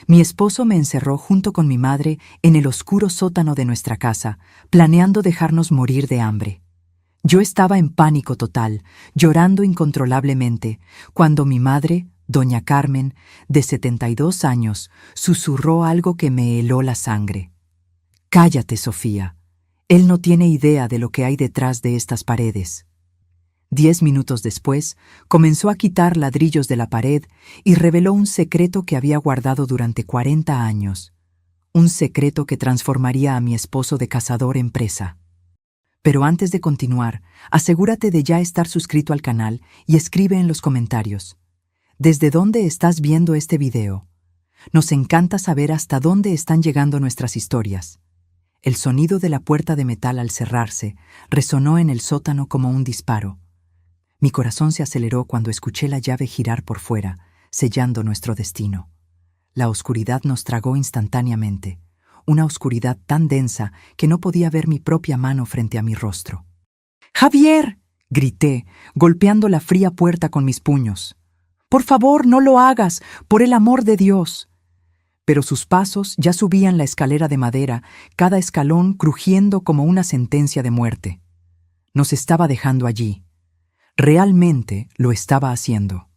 Mi esposo me encerró junto con mi madre en el oscuro sótano de nuestra casa, planeando dejarnos morir de hambre. Yo estaba en pánico total, llorando incontrolablemente, cuando mi madre, doña Carmen, de 72 años, susurró algo que me heló la sangre. «Cállate, Sofía. Él no tiene idea de lo que hay detrás de estas paredes». 10 minutos después, comenzó a quitar ladrillos de la pared y reveló un secreto que había guardado durante 40 años. Un secreto que transformaría a mi esposo de cazador en presa. Pero antes de continuar, asegúrate de ya estar suscrito al canal y escribe en los comentarios: ¿desde dónde estás viendo este video? Nos encanta saber hasta dónde están llegando nuestras historias. El sonido de la puerta de metal al cerrarse resonó en el sótano como un disparo. Mi corazón se aceleró cuando escuché la llave girar por fuera, sellando nuestro destino. La oscuridad nos tragó instantáneamente, una oscuridad tan densa que no podía ver mi propia mano frente a mi rostro. «¡Javier!», grité, golpeando la fría puerta con mis puños. «¡Por favor, no lo hagas! ¡Por el amor de Dios!». Pero sus pasos ya subían la escalera de madera, cada escalón crujiendo como una sentencia de muerte. Nos estaba dejando allí. Realmente lo estaba haciendo.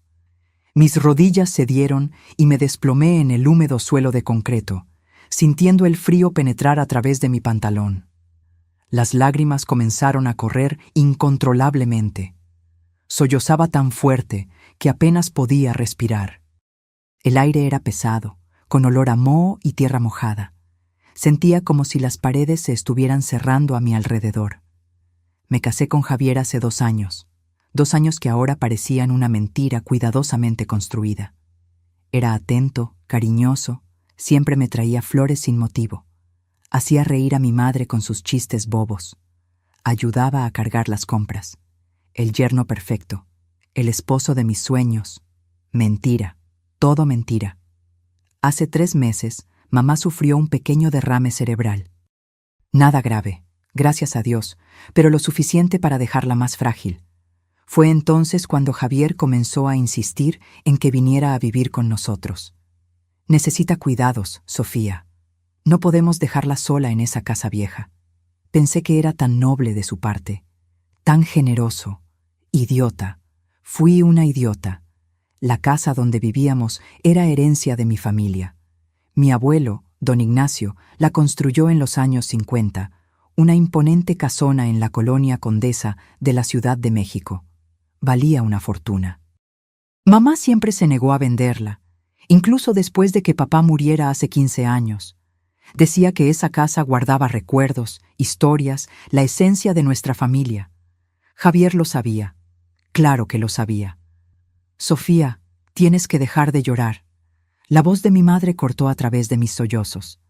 Mis rodillas cedieron y me desplomé en el húmedo suelo de concreto, sintiendo el frío penetrar a través de mi pantalón. Las lágrimas comenzaron a correr incontrolablemente. Sollozaba tan fuerte que apenas podía respirar. El aire era pesado, con olor a moho y tierra mojada. Sentía como si las paredes se estuvieran cerrando a mi alrededor. Me casé con Javier hace 2 años. 2 años que ahora parecían una mentira cuidadosamente construida. Era atento, cariñoso, siempre me traía flores sin motivo. Hacía reír a mi madre con sus chistes bobos. Ayudaba a cargar las compras. El yerno perfecto, el esposo de mis sueños. Mentira, todo mentira. Hace 3 meses, mamá sufrió un pequeño derrame cerebral. Nada grave, gracias a Dios, pero lo suficiente para dejarla más frágil. Fue entonces cuando Javier comenzó a insistir en que viniera a vivir con nosotros. «Necesita cuidados, Sofía. No podemos dejarla sola en esa casa vieja». Pensé que era tan noble de su parte, tan generoso. Idiota. Fui una idiota. La casa donde vivíamos era herencia de mi familia. Mi abuelo, don Ignacio, la construyó en los años 50, una imponente casona en la colonia Condesa de la Ciudad de México. Valía una fortuna. Mamá siempre se negó a venderla, incluso después de que papá muriera hace 15 años. Decía que esa casa guardaba recuerdos, historias, la esencia de nuestra familia. Javier lo sabía. Claro que lo sabía. «Sofía, tienes que dejar de llorar». La voz de mi madre cortó a través de mis sollozos.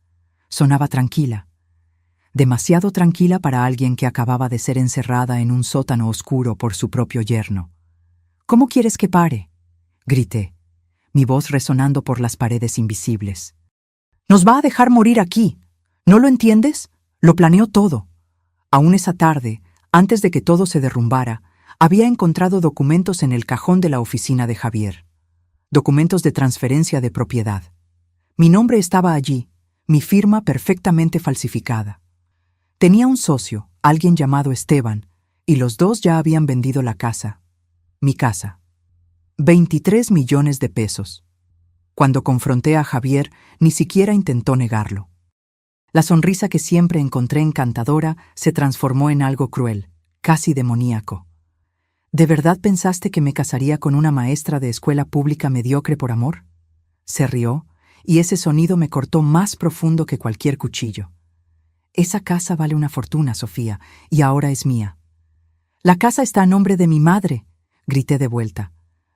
Sonaba tranquila. Demasiado tranquila para alguien que acababa de ser encerrada en un sótano oscuro por su propio yerno. «¿Cómo quieres que pare?», grité, mi voz resonando por las paredes invisibles. «Nos va a dejar morir aquí. ¿No lo entiendes? Lo planeó todo». Aún esa tarde, antes de que todo se derrumbara, había encontrado documentos en el cajón de la oficina de Javier. Documentos de transferencia de propiedad. Mi nombre estaba allí, mi firma perfectamente falsificada. Tenía un socio, alguien llamado Esteban, y los dos ya habían vendido la casa. Mi casa. 23 millones de pesos. Cuando confronté a Javier, ni siquiera intentó negarlo. La sonrisa que siempre encontré encantadora se transformó en algo cruel, casi demoníaco. ¿De verdad pensaste que me casaría con una maestra de escuela pública mediocre por amor? Se rió, y ese sonido me cortó más profundo que cualquier cuchillo. «Esa casa vale una fortuna, Sofía, y ahora es mía». «La casa está a nombre de mi madre», grité de vuelta.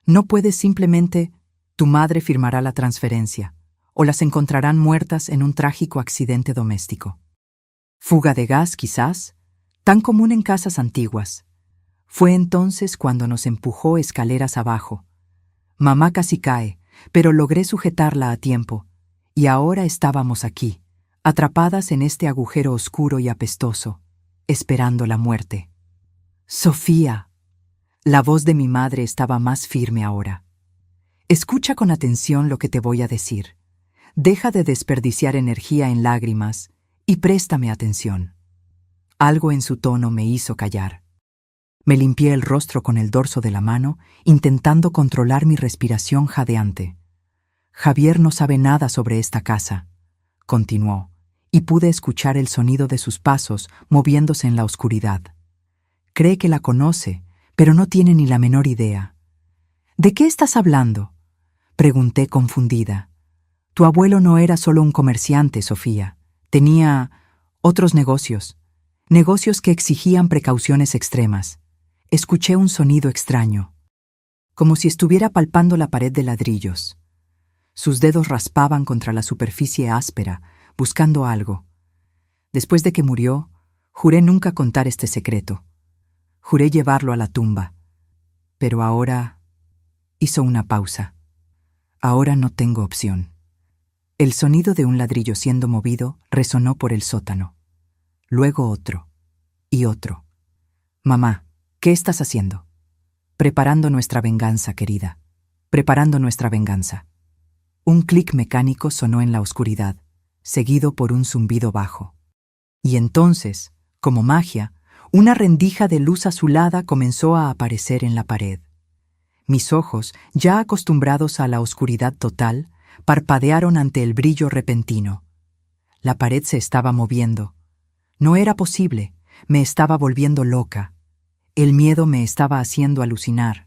«No puedes simplemente...». «Tu madre firmará la transferencia, o las encontrarán muertas en un trágico accidente doméstico». «Fuga de gas, quizás, tan común en casas antiguas». Fue entonces cuando nos empujó escaleras abajo. Mamá casi cae, pero logré sujetarla a tiempo, y ahora estábamos aquí, atrapadas en este agujero oscuro y apestoso, esperando la muerte. «Sofía». La voz de mi madre estaba más firme ahora. «Escucha con atención lo que te voy a decir. deja de desperdiciar energía en lágrimas y préstame atención. Algo en su tono me hizo callar. Me limpié el rostro con el dorso de la mano, intentando controlar mi respiración jadeante. Javier no sabe nada sobre esta casa, continuó, y pude escuchar el sonido de sus pasos moviéndose en la oscuridad. Cree que la conoce, pero no tiene ni la menor idea. ¿De qué estás hablando?, pregunté confundida. Tu abuelo no era solo un comerciante, Sofía. Tenía otros negocios que exigían precauciones extremas. Escuché un sonido extraño, como si estuviera palpando la pared de ladrillos. Sus dedos raspaban contra la superficie áspera, buscando algo. Después de que murió, juré nunca contar este secreto. Juré llevarlo a la tumba. Pero ahora... Hizo una pausa. Ahora no tengo opción. El sonido de un ladrillo siendo movido resonó por el sótano. Luego otro. Y otro. Mamá, ¿qué estás haciendo? Preparando nuestra venganza, querida. Preparando nuestra venganza. Un clic mecánico sonó en la oscuridad, seguido por un zumbido bajo. Y entonces, como magia, una rendija de luz azulada comenzó a aparecer en la pared. Mis ojos, ya acostumbrados a la oscuridad total, parpadearon ante el brillo repentino. La pared se estaba moviendo. No era posible, me estaba volviendo loca. El miedo me estaba haciendo alucinar.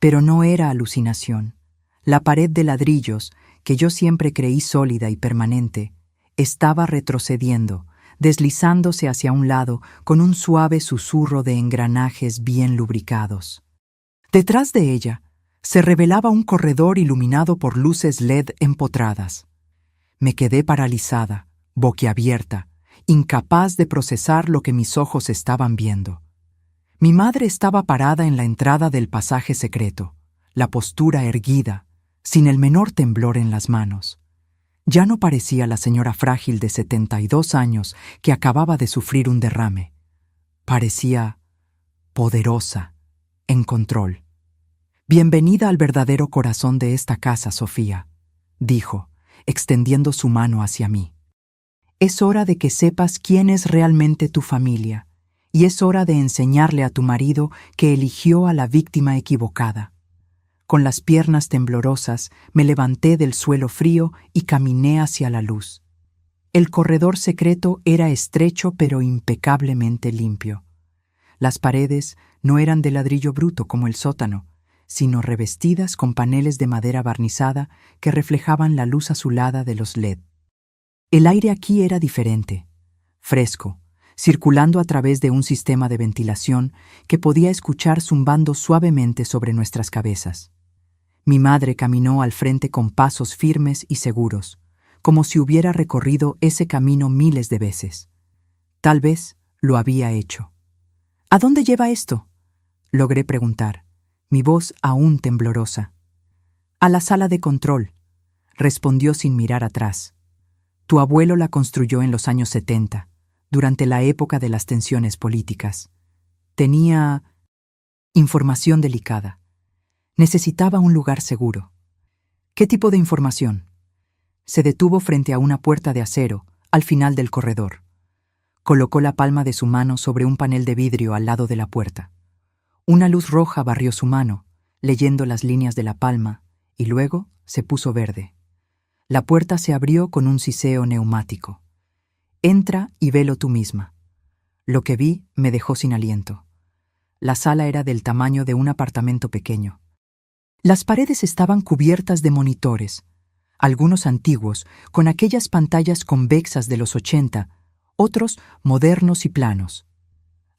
Pero no era alucinación. La pared de ladrillos, que yo siempre creí sólida y permanente, estaba retrocediendo, deslizándose hacia un lado con un suave susurro de engranajes bien lubricados. Detrás de ella se revelaba un corredor iluminado por luces LED empotradas. Me quedé paralizada, boquiabierta, incapaz de procesar lo que mis ojos estaban viendo. Mi madre estaba parada en la entrada del pasaje secreto, la postura erguida, sin el menor temblor en las manos. Ya no parecía la señora frágil de 72 años que acababa de sufrir un derrame. Parecía poderosa, en control. «Bienvenida al verdadero corazón de esta casa, Sofía», dijo, extendiendo su mano hacia mí. «Es hora de que sepas quién es realmente tu familia, y es hora de enseñarle a tu marido que eligió a la víctima equivocada». Con las piernas temblorosas, me levanté del suelo frío y caminé hacia la luz. El corredor secreto era estrecho pero impecablemente limpio. Las paredes no eran de ladrillo bruto como el sótano, sino revestidas con paneles de madera barnizada que reflejaban la luz azulada de los LED. El aire aquí era diferente, fresco, circulando a través de un sistema de ventilación que podía escuchar zumbando suavemente sobre nuestras cabezas. Mi madre caminó al frente con pasos firmes y seguros, como si hubiera recorrido ese camino miles de veces. Tal vez lo había hecho. «¿A dónde lleva esto?», logré preguntar, mi voz aún temblorosa. «A la sala de control», respondió sin mirar atrás. «Tu abuelo la construyó en los años 70, durante la época de las tensiones políticas. Tenía información delicada. Necesitaba un lugar seguro». «¿Qué tipo de información?». Se detuvo frente a una puerta de acero, al final del corredor. Colocó la palma de su mano sobre un panel de vidrio al lado de la puerta. Una luz roja barrió su mano, leyendo las líneas de la palma, y luego se puso verde. La puerta se abrió con un siseo neumático. «Entra y velo tú misma». Lo que vi me dejó sin aliento. La sala era del tamaño de un apartamento pequeño. Las paredes estaban cubiertas de monitores, algunos antiguos, con aquellas pantallas convexas de los 80, otros modernos y planos.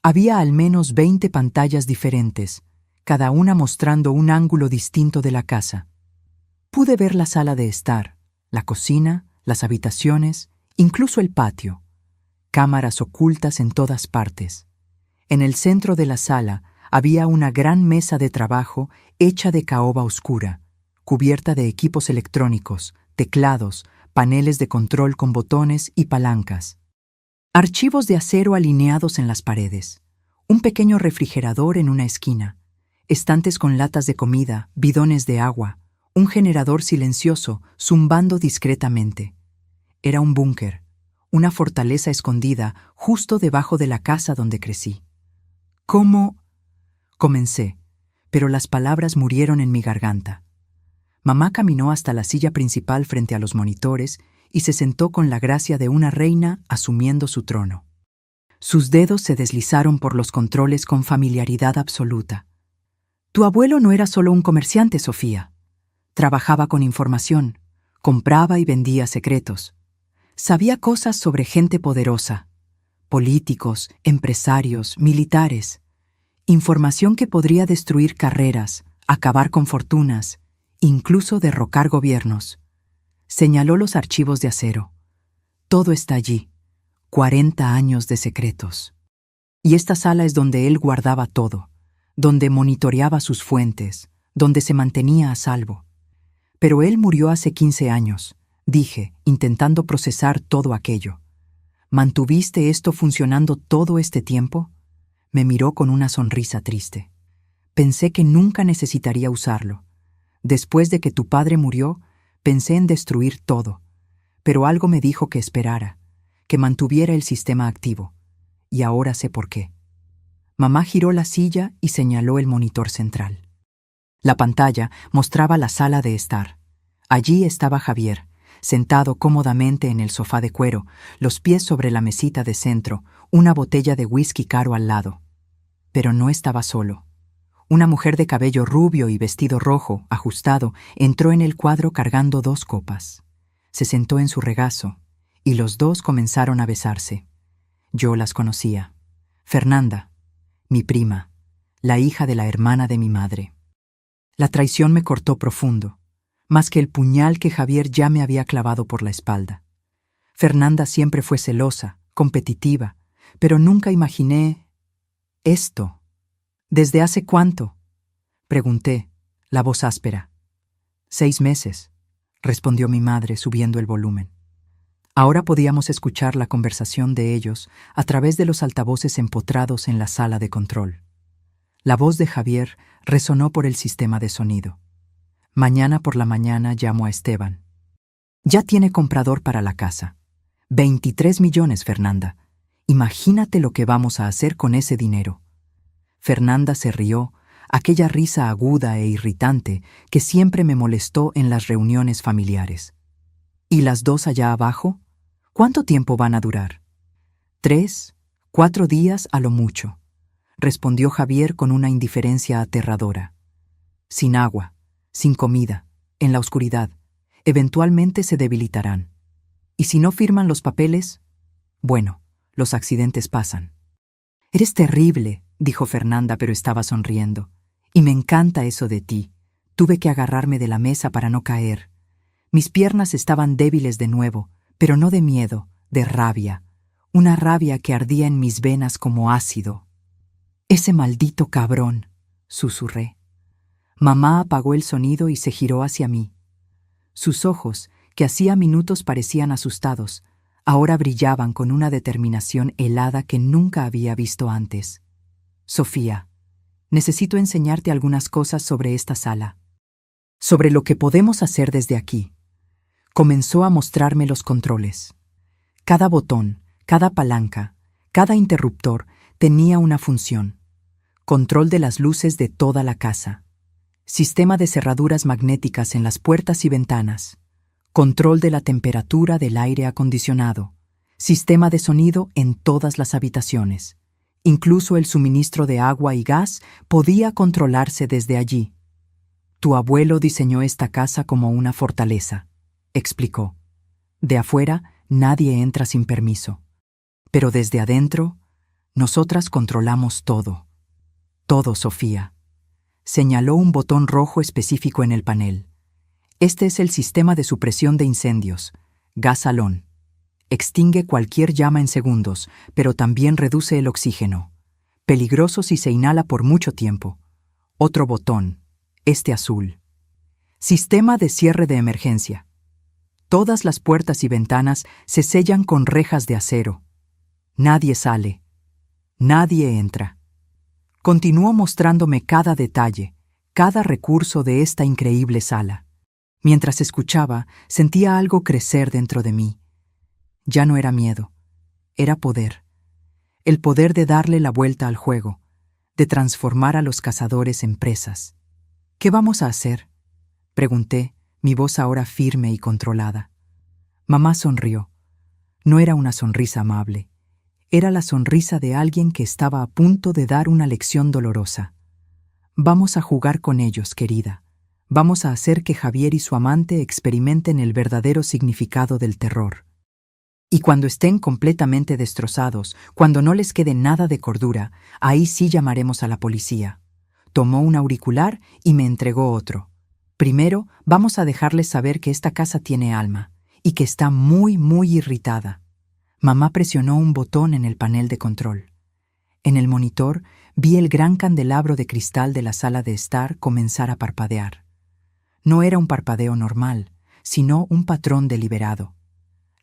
Había al menos 20 pantallas diferentes, cada una mostrando un ángulo distinto de la casa. Pude ver la sala de estar, la cocina, las habitaciones, incluso el patio. Cámaras ocultas en todas partes. En el centro de la sala había una gran mesa de trabajo hecha de caoba oscura, cubierta de equipos electrónicos, teclados, paneles de control con botones y palancas. Archivos de acero alineados en las paredes. Un pequeño refrigerador en una esquina. Estantes con latas de comida, bidones de agua. Un generador silencioso, zumbando discretamente. Era un búnker, una fortaleza escondida justo debajo de la casa donde crecí. ¿Cómo? Comencé, pero las palabras murieron en mi garganta. Mamá caminó hasta la silla principal frente a los monitores y se sentó con la gracia de una reina asumiendo su trono. Sus dedos se deslizaron por los controles con familiaridad absoluta. Tu abuelo no era solo un comerciante, Sofía. Trabajaba con información, compraba y vendía secretos. Sabía cosas sobre gente poderosa, políticos, empresarios, militares. Información que podría destruir carreras, acabar con fortunas, incluso derrocar gobiernos. Señaló los archivos de acero. Todo está allí. 40 años de secretos. Y esta sala es donde él guardaba todo, donde monitoreaba sus fuentes, donde se mantenía a salvo. Pero él murió hace 15 años, dije, intentando procesar todo aquello. ¿Mantuviste esto funcionando todo este tiempo? Me miró con una sonrisa triste. Pensé que nunca necesitaría usarlo. Después de que tu padre murió, pensé en destruir todo. Pero algo me dijo que esperara, que mantuviera el sistema activo. Y ahora sé por qué. Mamá giró la silla y señaló el monitor central. La pantalla mostraba la sala de estar. Allí estaba Javier, sentado cómodamente en el sofá de cuero, los pies sobre la mesita de centro, una botella de whisky caro al lado. Pero no estaba solo. Una mujer de cabello rubio y vestido rojo, ajustado, entró en el cuadro cargando 2 copas. Se sentó en su regazo, y los dos comenzaron a besarse. Yo las conocía. Fernanda, mi prima, la hija de la hermana de mi madre. La traición me cortó profundo, más que el puñal que Javier ya me había clavado por la espalda. Fernanda siempre fue celosa, competitiva, pero nunca imaginé esto. ¿Desde hace cuánto? Pregunté, la voz áspera. 6 meses, respondió mi madre subiendo el volumen. Ahora podíamos escuchar la conversación de ellos a través de los altavoces empotrados en la sala de control. La voz de Javier resonó por el sistema de sonido. Mañana por la mañana llamo a Esteban. Ya tiene comprador para la casa. 23 millones, Fernanda. Imagínate lo que vamos a hacer con ese dinero. Fernanda se rió, aquella risa aguda e irritante que siempre me molestó en las reuniones familiares. ¿Y las 2 allá abajo? ¿Cuánto tiempo van a durar? 3, 4 días a lo mucho, respondió Javier con una indiferencia aterradora. Sin agua, sin comida, en la oscuridad. Eventualmente se debilitarán. ¿Y si no firman los papeles? Bueno, los accidentes pasan. Eres terrible, dijo Fernanda, pero estaba sonriendo. Y me encanta eso de ti. Tuve que agarrarme de la mesa para no caer. Mis piernas estaban débiles de nuevo, pero no de miedo, de rabia. Una rabia que ardía en mis venas como ácido. Ese maldito cabrón, susurré. Mamá apagó el sonido y se giró hacia mí. Sus ojos, que hacía minutos parecían asustados, ahora brillaban con una determinación helada que nunca había visto antes. Sofía, necesito enseñarte algunas cosas sobre esta sala. Sobre lo que podemos hacer desde aquí. Comenzó a mostrarme los controles. Cada botón, cada palanca, cada interruptor tenía una función. Control de las luces de toda la casa. Sistema de cerraduras magnéticas en las puertas y ventanas. Control de la temperatura del aire acondicionado. Sistema de sonido en todas las habitaciones. Incluso el suministro de agua y gas podía controlarse desde allí. Tu abuelo diseñó esta casa como una fortaleza, explicó. De afuera, nadie entra sin permiso. Pero desde adentro, nosotras controlamos todo. Todo, Sofía. Señaló un botón rojo específico en el panel. Este es el sistema de supresión de incendios, gas salón. Extingue cualquier llama en segundos, pero también reduce el oxígeno. Peligroso si se inhala por mucho tiempo. Otro botón, este azul. Sistema de cierre de emergencia. Todas las puertas y ventanas se sellan con rejas de acero. Nadie sale. Nadie entra. Continuó mostrándome cada detalle, cada recurso de esta increíble sala. Mientras escuchaba, sentía algo crecer dentro de mí. Ya no era miedo, era poder. El poder de darle la vuelta al juego, de transformar a los cazadores en presas. ¿Qué vamos a hacer?, pregunté, mi voz ahora firme y controlada. Mamá sonrió. No era una sonrisa amable. Era la sonrisa de alguien que estaba a punto de dar una lección dolorosa. Vamos a jugar con ellos, querida. Vamos a hacer que Javier y su amante experimenten el verdadero significado del terror. Y cuando estén completamente destrozados, cuando no les quede nada de cordura, ahí sí llamaremos a la policía. Tomó un auricular y me entregó otro. Primero, vamos a dejarles saber que esta casa tiene alma y que está muy, muy irritada. Mamá presionó un botón en el panel de control. En el monitor vi el gran candelabro de cristal de la sala de estar comenzar a parpadear. No era un parpadeo normal, sino un patrón deliberado.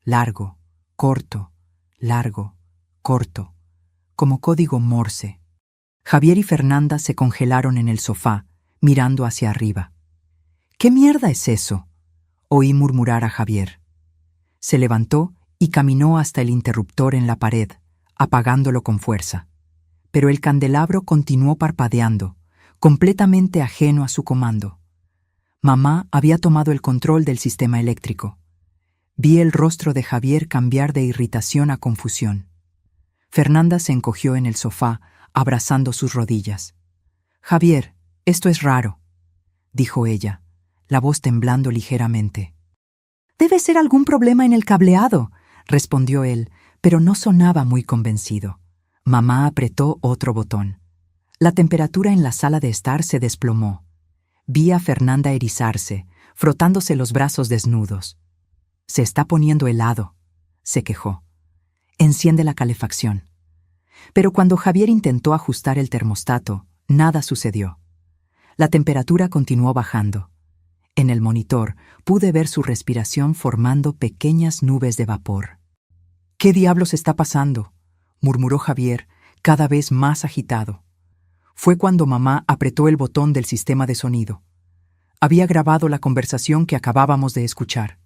Largo, corto, largo, corto, como código Morse. Javier y Fernanda se congelaron en el sofá, mirando hacia arriba. ¿Qué mierda es eso?, oí murmurar a Javier. Se levantó y caminó hasta el interruptor en la pared, apagándolo con fuerza. Pero el candelabro continuó parpadeando, completamente ajeno a su comando. Mamá había tomado el control del sistema eléctrico. Vi el rostro de Javier cambiar de irritación a confusión. Fernanda se encogió en el sofá, abrazando sus rodillas. «Javier, esto es raro», dijo ella, la voz temblando ligeramente. «Debe ser algún problema en el cableado», respondió él, pero no sonaba muy convencido. Mamá apretó otro botón. La temperatura en la sala de estar se desplomó. Vi a Fernanda erizarse, frotándose los brazos desnudos. «Se está poniendo helado», se quejó. «Enciende la calefacción». Pero cuando Javier intentó ajustar el termostato, nada sucedió. La temperatura continuó bajando. En el monitor pude ver su respiración formando pequeñas nubes de vapor. «¿Qué diablos está pasando?», murmuró Javier, cada vez más agitado. Fue cuando mamá apretó el botón del sistema de sonido. Había grabado la conversación que acabábamos de escuchar.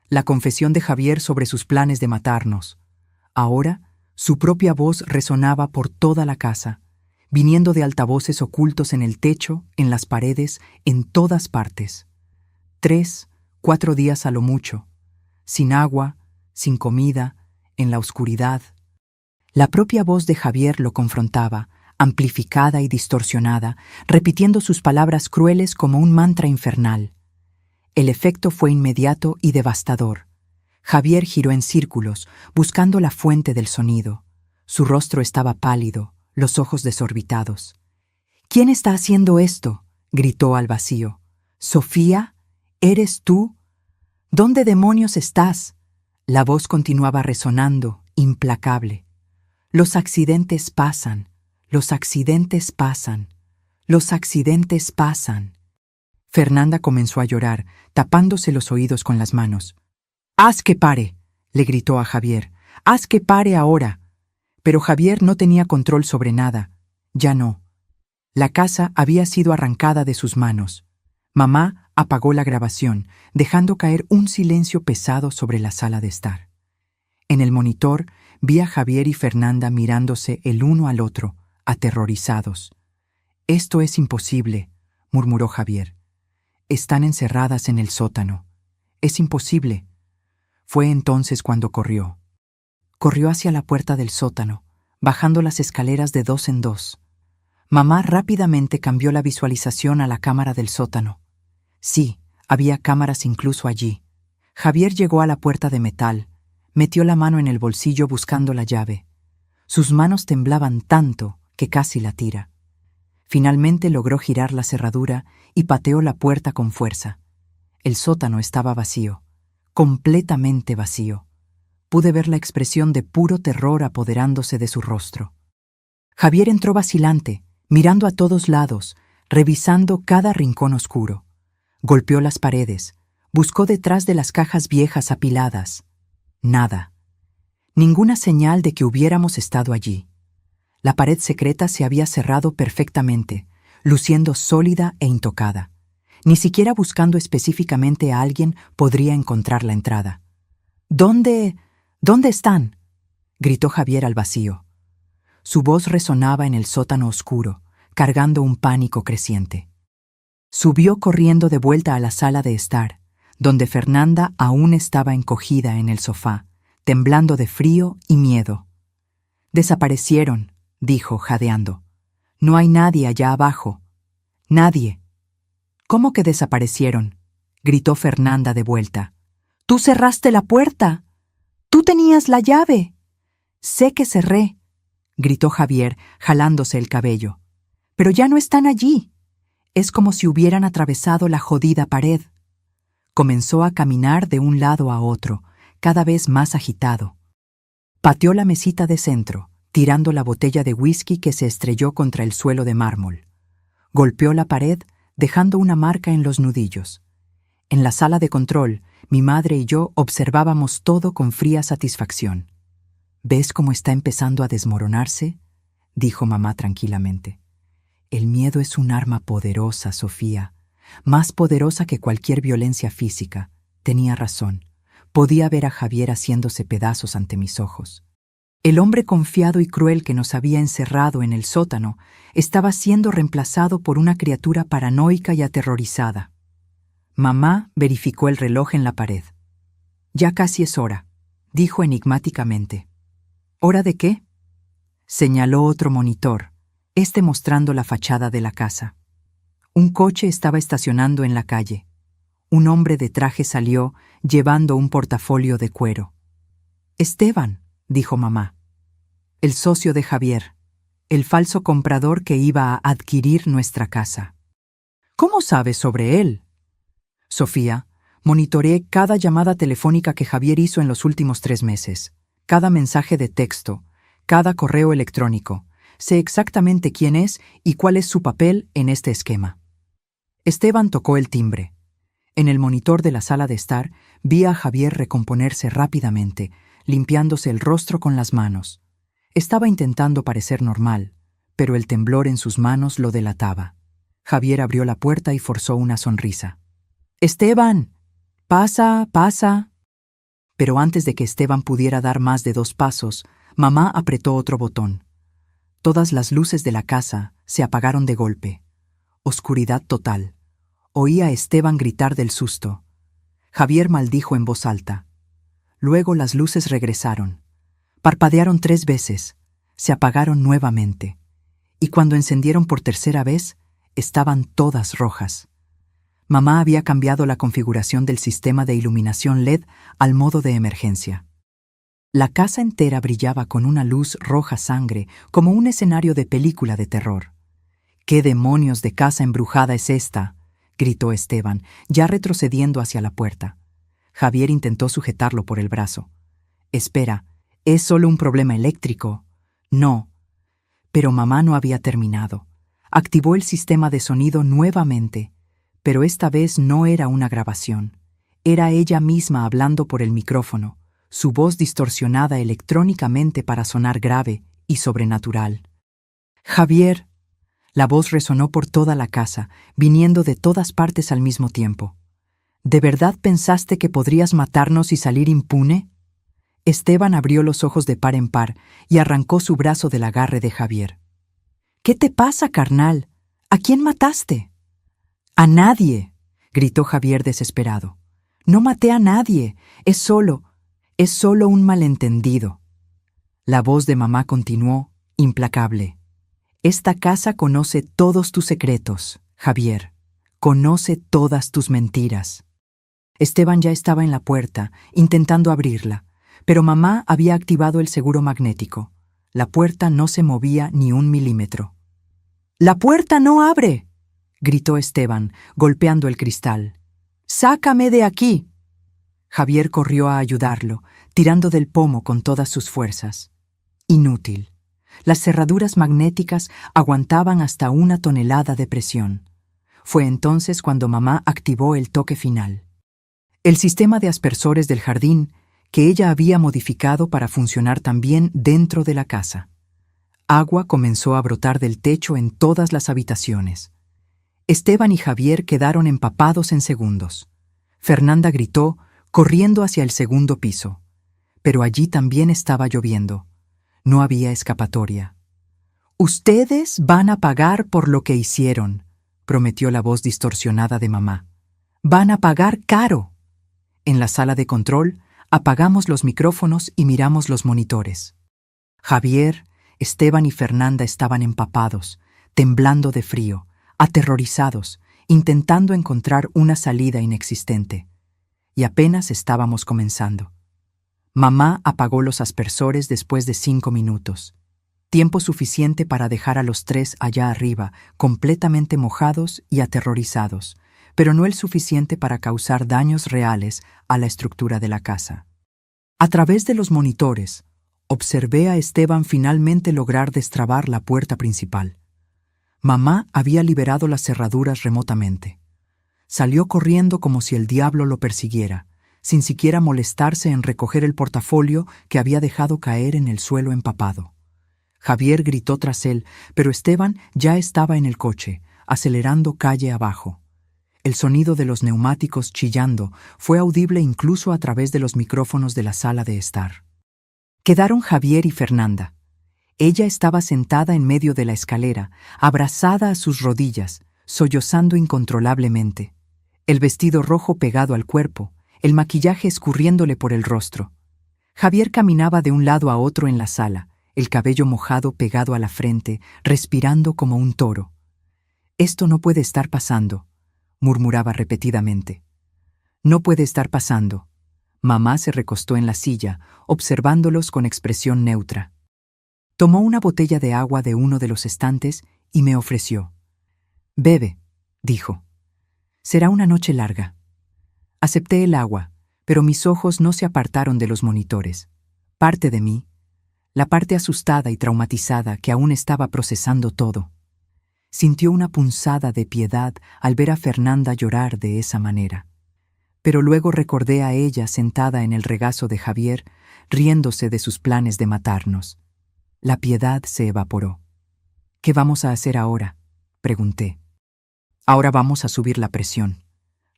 La confesión de Javier sobre sus planes de matarnos. Ahora, su propia voz resonaba por toda la casa, viniendo de altavoces ocultos en el techo, en las paredes, en todas partes. 3, 4 días a lo mucho, sin agua, sin comida, en la oscuridad. La propia voz de Javier lo confrontaba, amplificada y distorsionada, repitiendo sus palabras crueles como un mantra infernal. El efecto fue inmediato y devastador. Javier giró en círculos, buscando la fuente del sonido. Su rostro estaba pálido, los ojos desorbitados. «¿Quién está haciendo esto?», gritó al vacío. «¿Sofía? ¿Eres tú? ¿Dónde demonios estás?». La voz continuaba resonando, implacable. «Los accidentes pasan, los accidentes pasan, los accidentes pasan». Fernanda comenzó a llorar, tapándose los oídos con las manos. «¡Haz que pare!», le gritó a Javier. «¡Haz que pare ahora!». Pero Javier no tenía control sobre nada. Ya no. La casa había sido arrancada de sus manos. Mamá apagó la grabación, dejando caer un silencio pesado sobre la sala de estar. En el monitor vi a Javier y Fernanda mirándose el uno al otro, aterrorizados. «Esto es imposible», murmuró Javier. «Están encerradas en el sótano. Es imposible». Fue entonces cuando corrió. Corrió hacia la puerta del sótano, bajando las escaleras de 2 en 2. Mamá rápidamente cambió la visualización a la cámara del sótano. Sí, había cámaras incluso allí. Javier llegó a la puerta de metal, metió la mano en el bolsillo buscando la llave. Sus manos temblaban tanto que casi la tira. Finalmente logró girar la cerradura y pateó la puerta con fuerza. El sótano estaba vacío, completamente vacío. Pude ver la expresión de puro terror apoderándose de su rostro. Javier entró vacilante, mirando a todos lados, revisando cada rincón oscuro. Golpeó las paredes, buscó detrás de las cajas viejas apiladas. Nada. Ninguna señal de que hubiéramos estado allí. La pared secreta se había cerrado perfectamente, luciendo sólida e intocada. Ni siquiera buscando específicamente a alguien podría encontrar la entrada. ¿Dónde están?, gritó Javier al vacío. Su voz resonaba en el sótano oscuro, cargando un pánico creciente. Subió corriendo de vuelta a la sala de estar, donde Fernanda aún estaba encogida en el sofá, temblando de frío y miedo. «Desaparecieron», dijo, jadeando. «No hay nadie allá abajo. Nadie». «¿Cómo que desaparecieron?», gritó Fernanda de vuelta. «Tú cerraste la puerta. Tú tenías la llave». «Sé que cerré», gritó Javier, jalándose el cabello. «Pero ya no están allí. Es como si hubieran atravesado la jodida pared». Comenzó a caminar de un lado a otro, cada vez más agitado. Pateó la mesita de centro, tirando la botella de whisky que se estrelló contra el suelo de mármol. Golpeó la pared, dejando una marca en los nudillos. En la sala de control, mi madre y yo observábamos todo con fría satisfacción. «¿Ves cómo está empezando a desmoronarse?», dijo mamá tranquilamente. «El miedo es un arma poderosa, Sofía, más poderosa que cualquier violencia física». Tenía razón. Podía ver a Javier haciéndose pedazos ante mis ojos. El hombre confiado y cruel que nos había encerrado en el sótano estaba siendo reemplazado por una criatura paranoica y aterrorizada. Mamá verificó el reloj en la pared. «Ya casi es hora», dijo enigmáticamente. «¿Hora de qué?», señaló otro monitor, mostrando la fachada de la casa. Un coche estaba estacionando en la calle. Un hombre de traje salió, llevando un portafolio de cuero. «Esteban», dijo mamá. «El socio de Javier, el falso comprador que iba a adquirir nuestra casa». «¿Cómo sabes sobre él?». «Sofía, monitoreé cada llamada telefónica que Javier hizo en los últimos 3 meses, cada mensaje de texto, cada correo electrónico. Sé exactamente quién es y cuál es su papel en este esquema». Esteban tocó el timbre. En el monitor de la sala de estar vi a Javier recomponerse rápidamente, limpiándose el rostro con las manos. Estaba intentando parecer normal, pero el temblor en sus manos lo delataba. Javier abrió la puerta y forzó una sonrisa. «Esteban, pasa, pasa». Pero antes de que Esteban pudiera dar más de 2 pasos, mamá apretó otro botón. Todas las luces de la casa se apagaron de golpe. Oscuridad total. Oí a Esteban gritar del susto. Javier maldijo en voz alta. Luego las luces regresaron. Parpadearon 3 veces, se apagaron nuevamente, y cuando encendieron por tercera vez, estaban todas rojas. Mamá había cambiado la configuración del sistema de iluminación LED al modo de emergencia. La casa entera brillaba con una luz roja sangre, como un escenario de película de terror. «¿Qué demonios de casa embrujada es esta?», gritó Esteban, ya retrocediendo hacia la puerta. Javier intentó sujetarlo por el brazo. «Espera, ¿es solo un problema eléctrico?». «No». Pero mamá no había terminado. Activó el sistema de sonido nuevamente, pero esta vez no era una grabación. Era ella misma hablando por el micrófono, su voz distorsionada electrónicamente para sonar grave y sobrenatural. «Javier». La voz resonó por toda la casa, viniendo de todas partes al mismo tiempo. «¿De verdad pensaste que podrías matarnos y salir impune?». Esteban abrió los ojos de par en par y arrancó su brazo del agarre de Javier. «¿Qué te pasa, carnal? ¿A quién mataste?». «A nadie», gritó Javier desesperado. «No maté a nadie. Es solo un malentendido». La voz de mamá continuó, implacable. «Esta casa conoce todos tus secretos, Javier. Conoce todas tus mentiras». Esteban ya estaba en la puerta, intentando abrirla, pero mamá había activado el seguro magnético. La puerta no se movía ni 1 milímetro. «¡La puerta no abre!», gritó Esteban, golpeando el cristal. «¡Sácame de aquí!». Javier corrió a ayudarlo, tirando del pomo con todas sus fuerzas. Inútil. Las cerraduras magnéticas aguantaban hasta 1 tonelada de presión. Fue entonces cuando mamá activó el toque final. El sistema de aspersores del jardín, que ella había modificado para funcionar también dentro de la casa. Agua comenzó a brotar del techo en todas las habitaciones. Esteban y Javier quedaron empapados en segundos. Fernanda gritó, corriendo hacia el segundo piso. Pero allí también estaba lloviendo. No había escapatoria. «Ustedes van a pagar por lo que hicieron», prometió la voz distorsionada de mamá. «Van a pagar caro». En la sala de control, apagamos los micrófonos y miramos los monitores. Javier, Esteban y Fernanda estaban empapados, temblando de frío, aterrorizados, intentando encontrar una salida inexistente. Y apenas estábamos comenzando. Mamá apagó los aspersores después de 5 minutos. Tiempo suficiente para dejar a los 3 allá arriba, completamente mojados y aterrorizados, pero no el suficiente para causar daños reales a la estructura de la casa. A través de los monitores, observé a Esteban finalmente lograr destrabar la puerta principal. Mamá había liberado las cerraduras remotamente. Salió corriendo como si el diablo lo persiguiera, sin siquiera molestarse en recoger el portafolio que había dejado caer en el suelo empapado. Javier gritó tras él, pero Esteban ya estaba en el coche, acelerando calle abajo. El sonido de los neumáticos chillando fue audible incluso a través de los micrófonos de la sala de estar. Quedaron Javier y Fernanda. Ella estaba sentada en medio de la escalera, abrazada a sus rodillas, sollozando incontrolablemente. El vestido rojo pegado al cuerpo, el maquillaje escurriéndole por el rostro. Javier caminaba de un lado a otro en la sala, el cabello mojado pegado a la frente, respirando como un toro. «Esto no puede estar pasando», murmuraba repetidamente. «No puede estar pasando». Mamá se recostó en la silla, observándolos con expresión neutra. Tomó una botella de agua de uno de los estantes y me ofreció. «Bebe», dijo. «Será una noche larga». Acepté el agua, pero mis ojos no se apartaron de los monitores. Parte de mí, la parte asustada y traumatizada que aún estaba procesando todo, sintió una punzada de piedad al ver a Fernanda llorar de esa manera. Pero luego recordé a ella sentada en el regazo de Javier, riéndose de sus planes de matarnos. La piedad se evaporó. «¿Qué vamos a hacer ahora?», pregunté. «Ahora vamos a subir la presión»,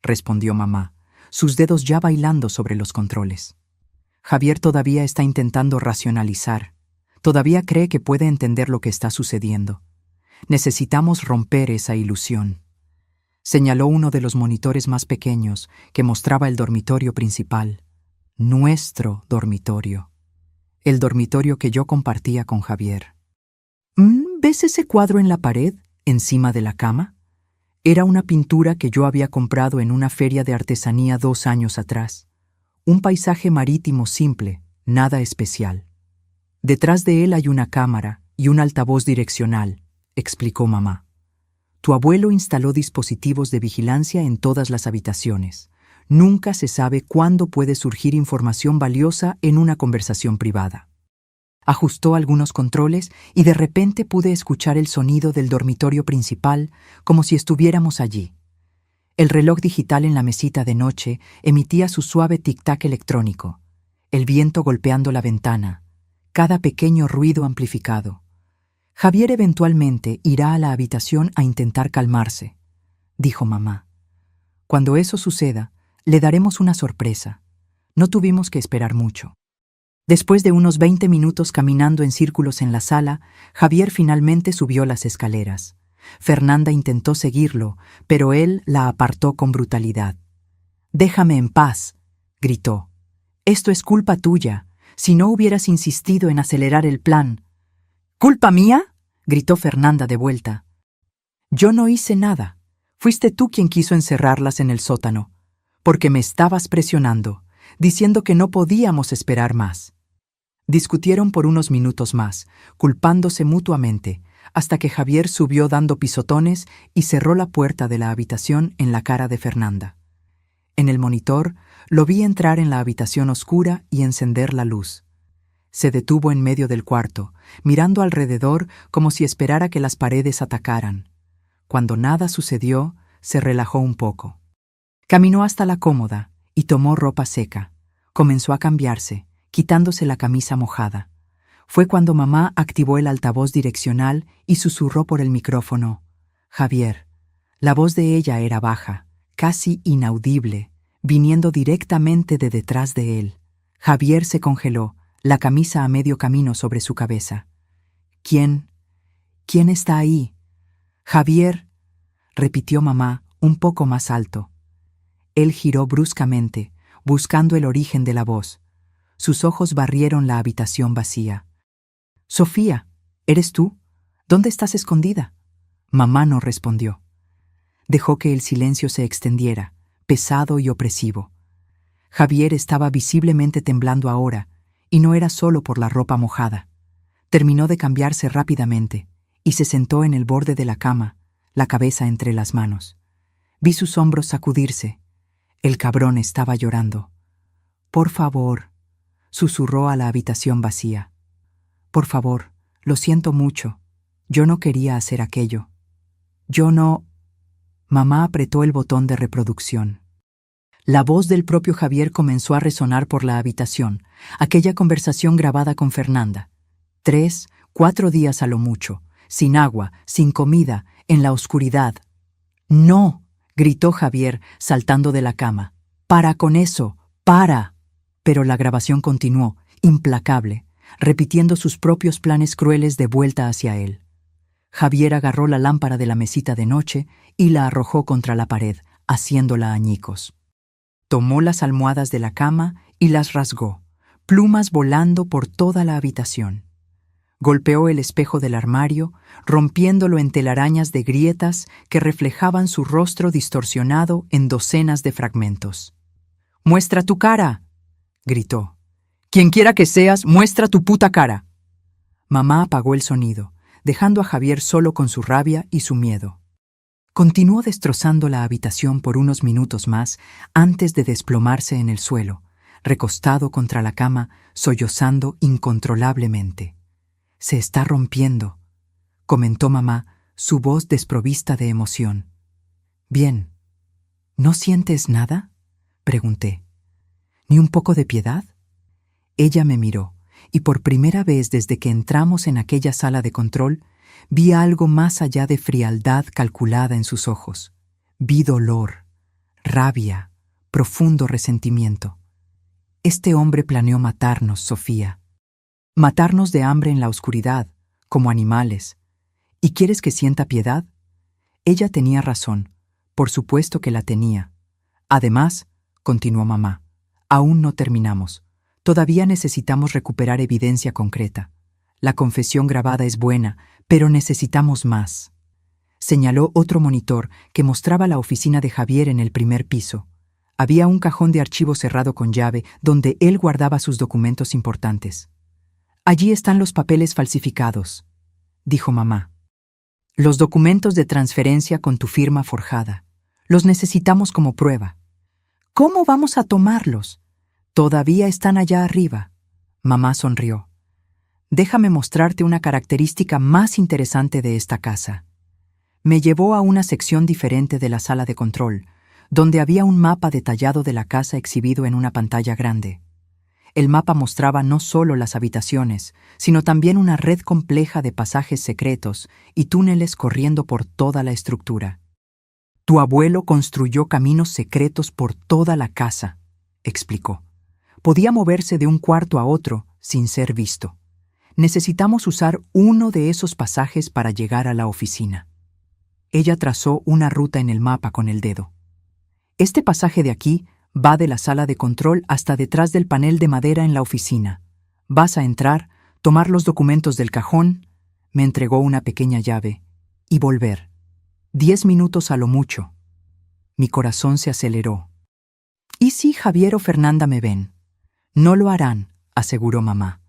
respondió mamá, sus dedos ya bailando sobre los controles. Javier todavía está intentando racionalizar. Todavía cree que puede entender lo que está sucediendo. Necesitamos romper esa ilusión. Señaló uno de los monitores más pequeños que mostraba el dormitorio principal. Nuestro dormitorio. El dormitorio que yo compartía con Javier. ¿Ves ese cuadro en la pared, encima de la cama? Era una pintura que yo había comprado en una feria de artesanía 2 años atrás. Un paisaje marítimo simple, nada especial. Detrás de él hay una cámara y un altavoz direccional, explicó mamá. Tu abuelo instaló dispositivos de vigilancia en todas las habitaciones. Nunca se sabe cuándo puede surgir información valiosa en una conversación privada. Ajustó algunos controles y de repente pude escuchar el sonido del dormitorio principal como si estuviéramos allí. El reloj digital en la mesita de noche emitía su suave tic-tac electrónico, el viento golpeando la ventana, cada pequeño ruido amplificado. Javier eventualmente irá a la habitación a intentar calmarse, dijo mamá. Cuando eso suceda, le daremos una sorpresa. No tuvimos que esperar mucho. Después de unos 20 minutos caminando en círculos en la sala, Javier finalmente subió las escaleras. Fernanda intentó seguirlo, pero él la apartó con brutalidad. «Déjame en paz», gritó. «Esto es culpa tuya. Si no hubieras insistido en acelerar el plan». «¿Culpa mía?», gritó Fernanda de vuelta. «Yo no hice nada. Fuiste tú quien quiso encerrarlas en el sótano, porque me estabas presionando, diciendo que no podíamos esperar más». Discutieron por unos minutos más, culpándose mutuamente, hasta que Javier subió dando pisotones y cerró la puerta de la habitación en la cara de Fernanda. En el monitor, lo vi entrar en la habitación oscura y encender la luz. Se detuvo en medio del cuarto, mirando alrededor como si esperara que las paredes atacaran. Cuando nada sucedió, se relajó un poco. Caminó hasta la cómoda y tomó ropa seca. Comenzó a cambiarse, quitándose la camisa mojada. Fue cuando mamá activó el altavoz direccional y susurró por el micrófono. «Javier, La voz de ella era baja, casi inaudible, viniendo directamente de detrás de él. Javier se congeló, la camisa a medio camino sobre su cabeza. ¿Quién está ahí? Javier, repitió mamá, un poco más alto. Él giró bruscamente, buscando el origen de la voz. Sus ojos barrieron la habitación vacía. Sofía, ¿eres tú? ¿Dónde estás escondida? Mamá no respondió. Dejó que el silencio se extendiera, pesado y opresivo. Javier estaba visiblemente temblando ahora, y no era solo por la ropa mojada. Terminó de cambiarse rápidamente, y se sentó en el borde de la cama, la cabeza entre las manos. Vi sus hombros sacudirse. El cabrón estaba llorando. Por favor, susurró a la habitación vacía. Por favor, lo siento mucho. Yo no quería hacer aquello. Yo no... Mamá apretó el botón de reproducción. La voz del propio Javier comenzó a resonar por la habitación, aquella conversación grabada con Fernanda. 3, 4 días a lo mucho, sin agua, sin comida, en la oscuridad. ¡No!, gritó Javier, saltando de la cama. ¡Para con eso! ¡Para! Pero la grabación continuó, implacable, repitiendo sus propios planes crueles de vuelta hacia él. Javier agarró la lámpara de la mesita de noche y la arrojó contra la pared, haciéndola añicos. Tomó las almohadas de la cama y las rasgó, plumas volando por toda la habitación. Golpeó el espejo del armario, rompiéndolo en telarañas de grietas que reflejaban su rostro distorsionado en docenas de fragmentos. «¡Muestra tu cara!», gritó. «Quienquiera que seas, muestra tu puta cara». Mamá apagó el sonido, dejando a Javier solo con su rabia y su miedo. Continuó destrozando la habitación por unos minutos más antes de desplomarse en el suelo, recostado contra la cama, sollozando incontrolablemente. «Se está rompiendo», comentó mamá, su voz desprovista de emoción. «Bien. ¿No sientes nada?», pregunté. «¿Ni un poco de piedad?». Ella me miró, y por primera vez desde que entramos en aquella sala de control, vi algo más allá de frialdad calculada en sus ojos. Vi dolor, rabia, profundo resentimiento. «Este hombre planeó matarnos, Sofía. Matarnos de hambre en la oscuridad, como animales. ¿Y quieres que sienta piedad?». Ella tenía razón, por supuesto que la tenía. Además, continuó mamá, aún no terminamos. Todavía necesitamos recuperar evidencia concreta. La confesión grabada es buena, pero necesitamos más. Señaló otro monitor que mostraba la oficina de Javier en el primer piso. Había un cajón de archivo cerrado con llave donde él guardaba sus documentos importantes. «Allí están los papeles falsificados», dijo mamá. «Los documentos de transferencia con tu firma forjada. Los necesitamos como prueba». «¿Cómo vamos a tomarlos?». «Todavía están allá arriba». Mamá sonrió. «Déjame mostrarte una característica más interesante de esta casa». Me llevó a una sección diferente de la sala de control, donde había un mapa detallado de la casa exhibido en una pantalla grande. El mapa mostraba no solo las habitaciones, sino también una red compleja de pasajes secretos y túneles corriendo por toda la estructura. «Tu abuelo construyó caminos secretos por toda la casa», explicó. «Podía moverse de un cuarto a otro sin ser visto. Necesitamos usar uno de esos pasajes para llegar a la oficina». Ella trazó una ruta en el mapa con el dedo. «Este pasaje de aquí va de la sala de control hasta detrás del panel de madera en la oficina. Vas a entrar, tomar los documentos del cajón», me entregó una pequeña llave, «y volver. 10 minutos a lo mucho». Mi corazón se aceleró. «¿Y si Javier o Fernanda me ven?». «No lo harán», aseguró mamá.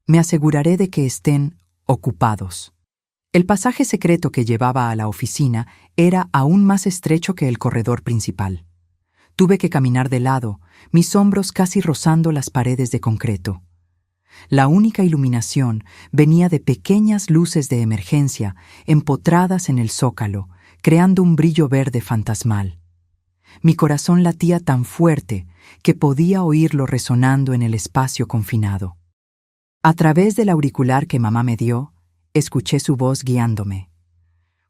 «Me aseguraré de que estén ocupados». El pasaje secreto que llevaba a la oficina era aún más estrecho que el corredor principal. Tuve que caminar de lado, mis hombros casi rozando las paredes de concreto. La única iluminación venía de pequeñas luces de emergencia empotradas en el zócalo, creando un brillo verde fantasmal. Mi corazón latía tan fuerte que podía oírlo resonando en el espacio confinado. A través del auricular que mamá me dio, escuché su voz guiándome.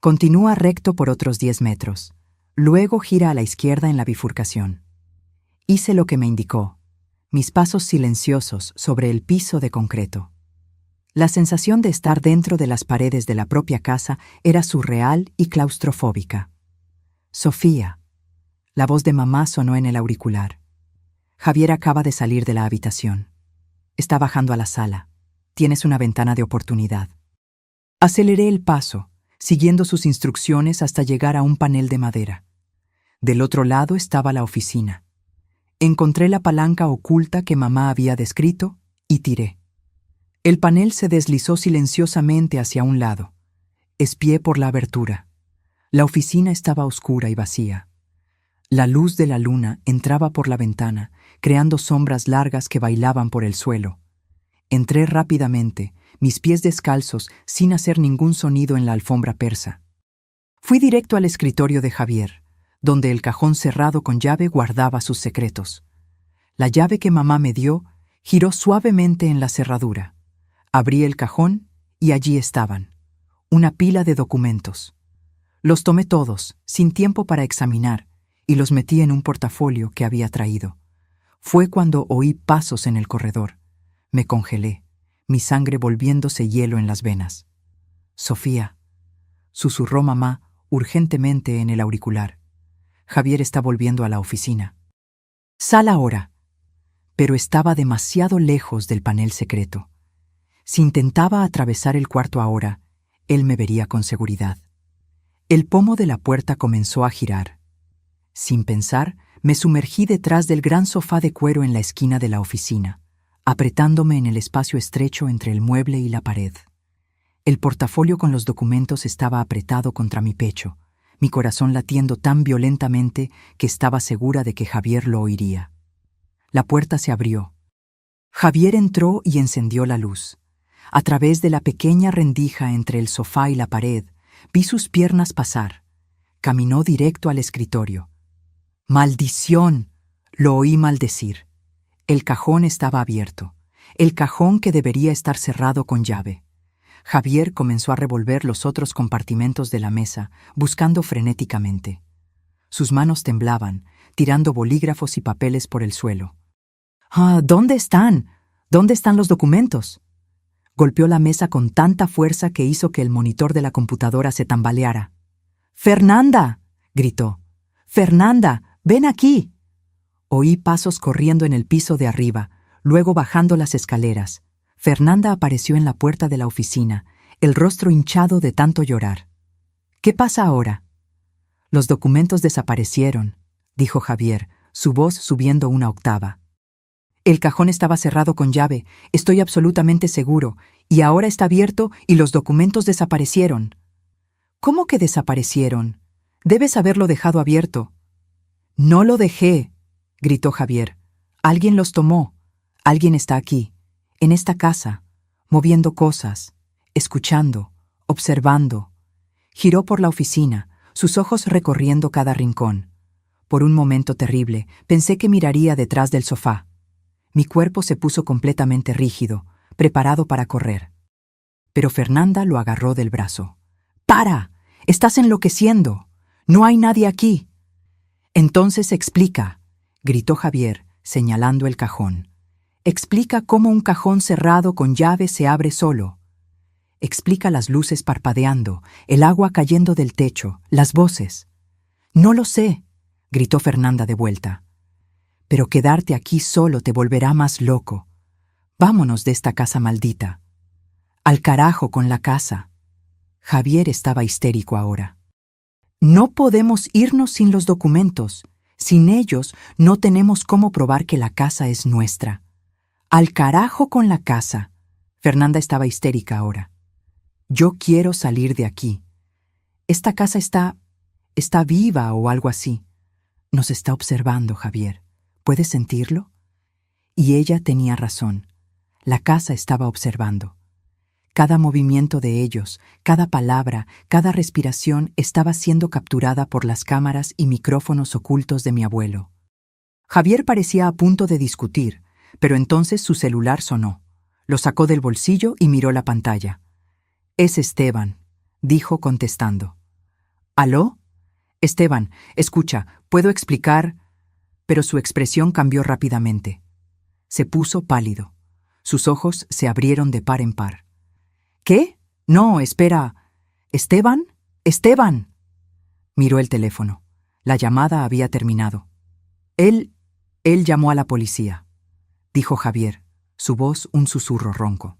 Continúa recto por otros 10 metros. Luego gira a la izquierda en la bifurcación. Hice lo que me indicó. Mis pasos silenciosos sobre el piso de concreto. La sensación de estar dentro de las paredes de la propia casa era surreal y claustrofóbica. Sofía. La voz de mamá sonó en el auricular. Javier acaba de salir de la habitación. Está bajando a la sala. Tienes una ventana de oportunidad. Aceleré el paso, siguiendo sus instrucciones hasta llegar a un panel de madera. Del otro lado estaba la oficina. Encontré la palanca oculta que mamá había descrito y tiré. El panel se deslizó silenciosamente hacia un lado. Espié por la abertura. La oficina estaba oscura y vacía. La luz de la luna entraba por la ventana, creando sombras largas que bailaban por el suelo. Entré rápidamente, mis pies descalzos, sin hacer ningún sonido en la alfombra persa. Fui directo al escritorio de Javier, donde el cajón cerrado con llave guardaba sus secretos. La llave que mamá me dio giró suavemente en la cerradura. Abrí el cajón y allí estaban, una pila de documentos. Los tomé todos, sin tiempo para examinar, y los metí en un portafolio que había traído. Fue cuando oí pasos en el corredor. Me congelé, mi sangre volviéndose hielo en las venas. Sofía, susurró mamá urgentemente en el auricular. Javier está volviendo a la oficina. Sal ahora. Pero estaba demasiado lejos del panel secreto. Si intentaba atravesar el cuarto ahora, él me vería con seguridad. El pomo de la puerta comenzó a girar. Sin pensar, me sumergí detrás del gran sofá de cuero en la esquina de la oficina, apretándome en el espacio estrecho entre el mueble y la pared. El portafolio con los documentos estaba apretado contra mi pecho, mi corazón latiendo tan violentamente que estaba segura de que Javier lo oiría. La puerta se abrió. Javier entró y encendió la luz. A través de la pequeña rendija entre el sofá y la pared, vi sus piernas pasar. Caminó directo al escritorio. ¡Maldición!, lo oí maldecir. El cajón estaba abierto, el cajón que debería estar cerrado con llave. Javier comenzó a revolver los otros compartimentos de la mesa, buscando frenéticamente. Sus manos temblaban, tirando bolígrafos y papeles por el suelo. ¿Dónde están? ¿Dónde están los documentos? Golpeó la mesa con tanta fuerza que hizo que el monitor de la computadora se tambaleara. ¡Fernanda!, gritó. ¡Fernanda, ven aquí! Oí pasos corriendo en el piso de arriba, luego bajando las escaleras. Fernanda apareció en la puerta de la oficina, el rostro hinchado de tanto llorar. ¿Qué pasa ahora? Los documentos desaparecieron, dijo Javier, su voz subiendo una octava. El cajón estaba cerrado con llave, estoy absolutamente seguro, y ahora está abierto y los documentos desaparecieron. ¿Cómo que desaparecieron? Debes haberlo dejado abierto. No lo dejé, gritó Javier. Alguien los tomó. Alguien está aquí, en esta casa, moviendo cosas, escuchando, observando. Giró por la oficina, sus ojos recorriendo cada rincón. Por un momento terrible, pensé que miraría detrás del sofá. Mi cuerpo se puso completamente rígido, preparado para correr. Pero Fernanda lo agarró del brazo. ¡Para! ¡Estás enloqueciendo! ¡No hay nadie aquí! Entonces explica, gritó Javier, señalando el cajón. Explica cómo un cajón cerrado con llave se abre solo. Explica las luces parpadeando, el agua cayendo del techo, las voces. No lo sé, gritó Fernanda de vuelta. Pero quedarte aquí solo te volverá más loco. Vámonos de esta casa maldita. Al carajo con la casa. Javier estaba histérico ahora. No podemos irnos sin los documentos. Sin ellos no tenemos cómo probar que la casa es nuestra. Al carajo con la casa. Fernanda estaba histérica ahora. Yo quiero salir de aquí. Esta casa está viva o algo así. Nos está observando, Javier. ¿Puedes sentirlo? Y ella tenía razón. La casa estaba observando. Cada movimiento de ellos, cada palabra, cada respiración estaba siendo capturada por las cámaras y micrófonos ocultos de mi abuelo. Javier parecía a punto de discutir, pero entonces su celular sonó. Lo sacó del bolsillo y miró la pantalla. «Es Esteban», dijo contestando. ¿Aló? Esteban, escucha, ¿puedo explicar? Pero su expresión cambió rápidamente. Se puso pálido. Sus ojos se abrieron de par en par. ¿Qué? No, espera. ¿Esteban? ¡Esteban! Miró el teléfono. La llamada había terminado. Él llamó a la policía, dijo Javier, su voz un susurro ronco.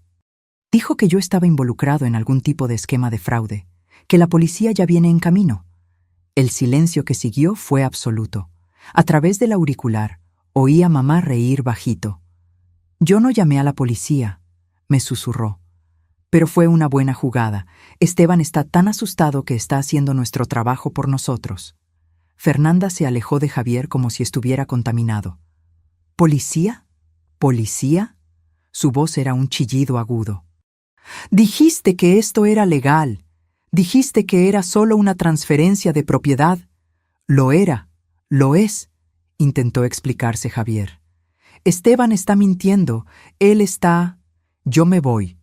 Dijo que yo estaba involucrado en algún tipo de esquema de fraude, que la policía ya viene en camino. El silencio que siguió fue absoluto. A través del auricular, oí a mamá reír bajito. Yo no llamé a la policía, me susurró. Pero fue una buena jugada. Esteban está tan asustado que está haciendo nuestro trabajo por nosotros. Fernanda se alejó de Javier como si estuviera contaminado. ¿Policía? ¿Policía? Su voz era un chillido agudo. Dijiste que esto era legal. Dijiste que era solo una transferencia de propiedad. Lo era, lo es, intentó explicarse Javier. Esteban está mintiendo. Él está... Yo me voy,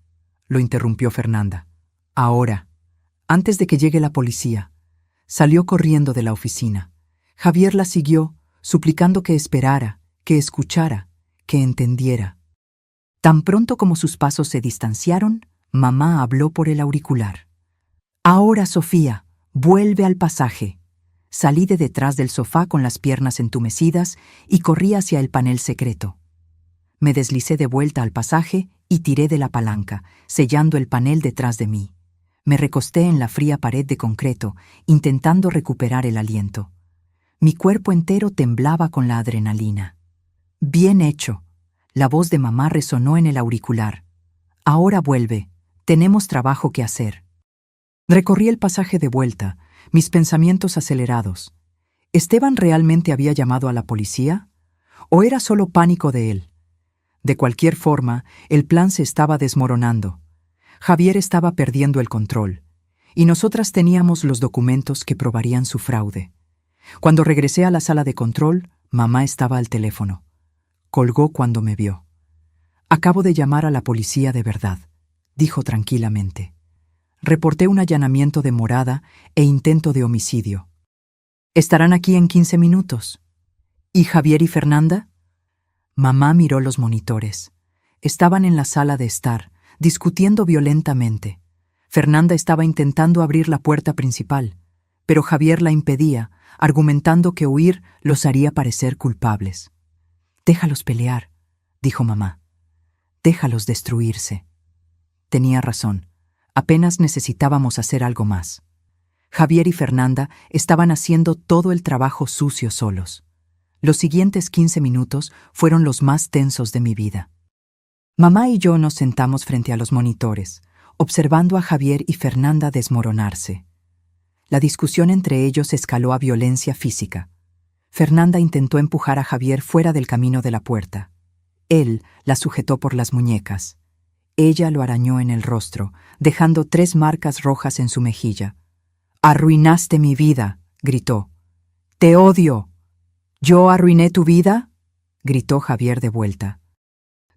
lo interrumpió Fernanda. Ahora, antes de que llegue la policía. Salió corriendo de la oficina. Javier la siguió, suplicando que esperara, que escuchara, que entendiera. Tan pronto como sus pasos se distanciaron, mamá habló por el auricular. Ahora, Sofía, vuelve al pasaje. Salí de detrás del sofá con las piernas entumecidas y corrí hacia el panel secreto. Me deslicé de vuelta al pasaje y tiré de la palanca, sellando el panel detrás de mí. Me recosté en la fría pared de concreto, intentando recuperar el aliento. Mi cuerpo entero temblaba con la adrenalina. Bien hecho. La voz de mamá resonó en el auricular. Ahora vuelve. Tenemos trabajo que hacer. Recorrí el pasaje de vuelta, mis pensamientos acelerados. ¿Esteban realmente había llamado a la policía? ¿O era solo pánico de él? De cualquier forma, el plan se estaba desmoronando. Javier estaba perdiendo el control, y nosotras teníamos los documentos que probarían su fraude. Cuando regresé a la sala de control, mamá estaba al teléfono. Colgó cuando me vio. Acabo de llamar a la policía de verdad, dijo tranquilamente. Reporté un allanamiento de morada e intento de homicidio. Estarán aquí en 15 minutos. ¿Y Javier y Fernanda? Mamá miró los monitores. Estaban en la sala de estar, discutiendo violentamente. Fernanda estaba intentando abrir la puerta principal, pero Javier la impedía, argumentando que huir los haría parecer culpables. «Déjalos pelear», dijo mamá. «Déjalos destruirse». Tenía razón. Apenas necesitábamos hacer algo más. Javier y Fernanda estaban haciendo todo el trabajo sucio solos. Los siguientes 15 minutos fueron los más tensos de mi vida. Mamá y yo nos sentamos frente a los monitores, observando a Javier y Fernanda desmoronarse. La discusión entre ellos escaló a violencia física. Fernanda intentó empujar a Javier fuera del camino de la puerta. Él la sujetó por las muñecas. Ella lo arañó en el rostro, dejando 3 marcas rojas en su mejilla. «Arruinaste mi vida», gritó. «Te odio». «¿Yo arruiné tu vida?», gritó Javier de vuelta.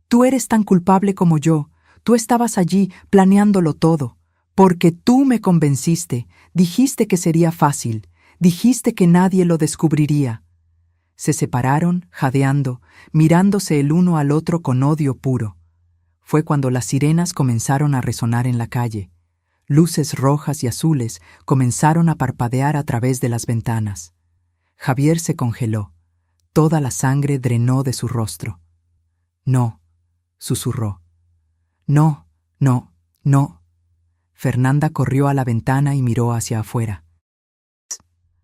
«Tú eres tan culpable como yo. Tú estabas allí planeándolo todo. Porque tú me convenciste. Dijiste que sería fácil. Dijiste que nadie lo descubriría». Se separaron, jadeando, mirándose el uno al otro con odio puro. Fue cuando las sirenas comenzaron a resonar en la calle. Luces rojas y azules comenzaron a parpadear a través de las ventanas. Javier se congeló. Toda la sangre drenó de su rostro. «No», susurró. «No, no, no». Fernanda corrió a la ventana y miró hacia afuera.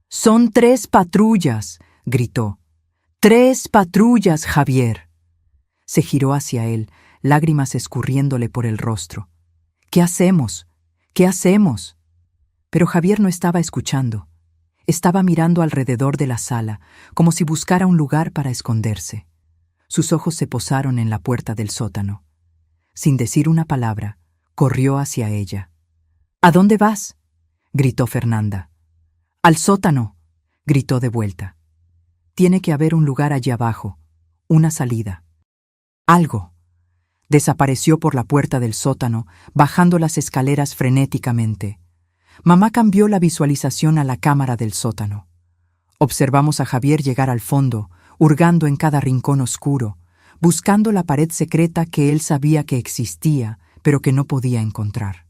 «Son 3 patrullas», gritó. «3 patrullas, Javier». Se giró hacia él, lágrimas escurriéndole por el rostro. «¿Qué hacemos? ¿Qué hacemos?». Pero Javier no estaba escuchando. Estaba mirando alrededor de la sala, como si buscara un lugar para esconderse. Sus ojos se posaron en la puerta del sótano. Sin decir una palabra, corrió hacia ella. «¿A dónde vas?», gritó Fernanda. «Al sótano», gritó de vuelta. «Tiene que haber un lugar allí abajo, una salida». Algo. Desapareció por la puerta del sótano, bajando las escaleras frenéticamente. mamá cambió la visualización a la cámara del sótano. Observamos a Javier llegar al fondo, hurgando en cada rincón oscuro, buscando la pared secreta que él sabía que existía, pero que no podía encontrar.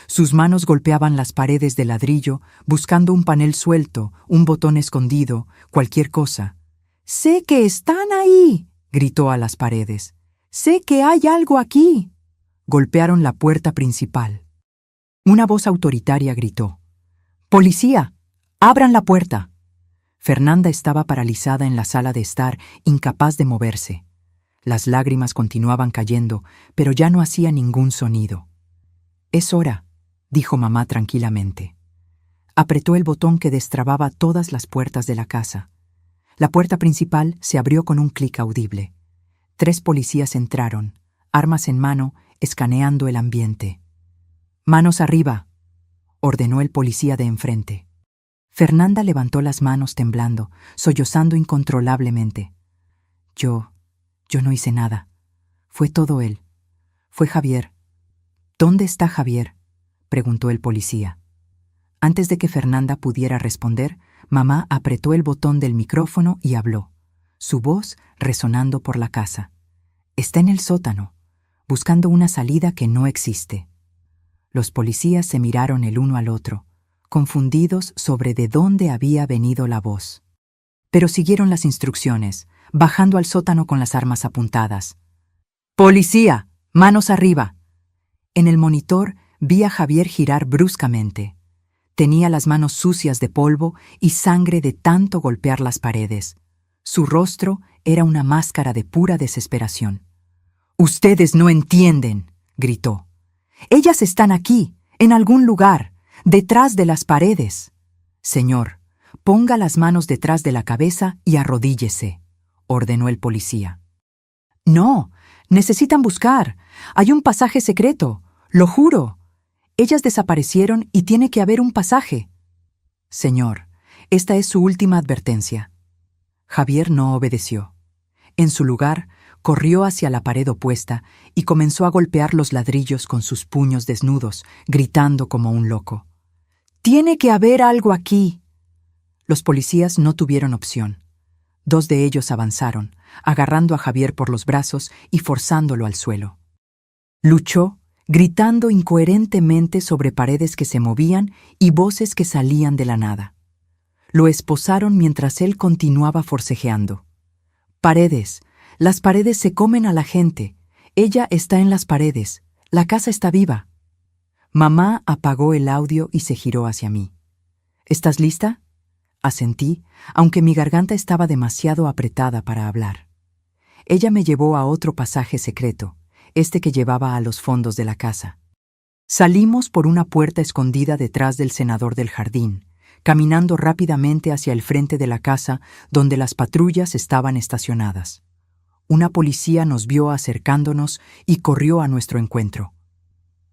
Sus manos golpeaban las paredes de ladrillo, buscando un panel suelto, un botón escondido, cualquier cosa. «¡Sé que están ahí!», gritó a las paredes. «¡Sé que hay algo aquí!». Golpearon la puerta principal. Una voz autoritaria gritó: «¡Policía! ¡Abran la puerta!». Fernanda estaba paralizada en la sala de estar, incapaz de moverse. Las lágrimas continuaban cayendo, pero ya no hacía ningún sonido. «Es hora», dijo mamá tranquilamente. Apretó el botón que destrababa todas las puertas de la casa. La puerta principal se abrió con un clic audible. 3 policías entraron, armas en mano, escaneando el ambiente. «Manos arriba», ordenó el policía de enfrente. Fernanda levantó las manos temblando, sollozando incontrolablemente. Yo no hice nada. Fue todo él. Fue Javier. «¿Dónde está Javier?», preguntó el policía. Antes de que Fernanda pudiera responder, mamá apretó el botón del micrófono y habló, su voz resonando por la casa. «Está en el sótano, buscando una salida que no existe». Los policías se miraron el uno al otro, confundidos sobre de dónde había venido la voz. Pero siguieron las instrucciones, bajando al sótano con las armas apuntadas. «¡Policía! ¡Manos arriba!». En el monitor vi a Javier girar bruscamente. Tenía las manos sucias de polvo y sangre de tanto golpear las paredes. Su rostro era una máscara de pura desesperación. «¡Ustedes no entienden!», gritó. «Ellas están aquí, en algún lugar, detrás de las paredes. Señor, ponga las manos detrás de la cabeza y arrodíllese», ordenó el policía. «No, necesitan buscar. Hay un pasaje secreto, lo juro. Ellas desaparecieron y tiene que haber un pasaje». «Señor, esta es su última advertencia». Javier no obedeció. En su lugar, corrió hacia la pared opuesta y comenzó a golpear los ladrillos con sus puños desnudos, gritando como un loco. «¡Tiene que haber algo aquí!». Los policías no tuvieron opción. 2 de ellos avanzaron, agarrando a Javier por los brazos y forzándolo al suelo. Luchó, gritando incoherentemente sobre paredes que se movían y voces que salían de la nada. Lo esposaron mientras él continuaba forcejeando. «Paredes, las paredes se comen a la gente. Ella está en las paredes. La casa está viva». Mamá apagó el audio y se giró hacia mí. «¿Estás lista?». Asentí, aunque mi garganta estaba demasiado apretada para hablar. Ella me llevó a otro pasaje secreto, este que llevaba a los fondos de la casa. Salimos por una puerta escondida detrás del cenador del jardín, caminando rápidamente hacia el frente de la casa donde las patrullas estaban estacionadas. Una policía nos vio acercándonos y corrió a nuestro encuentro.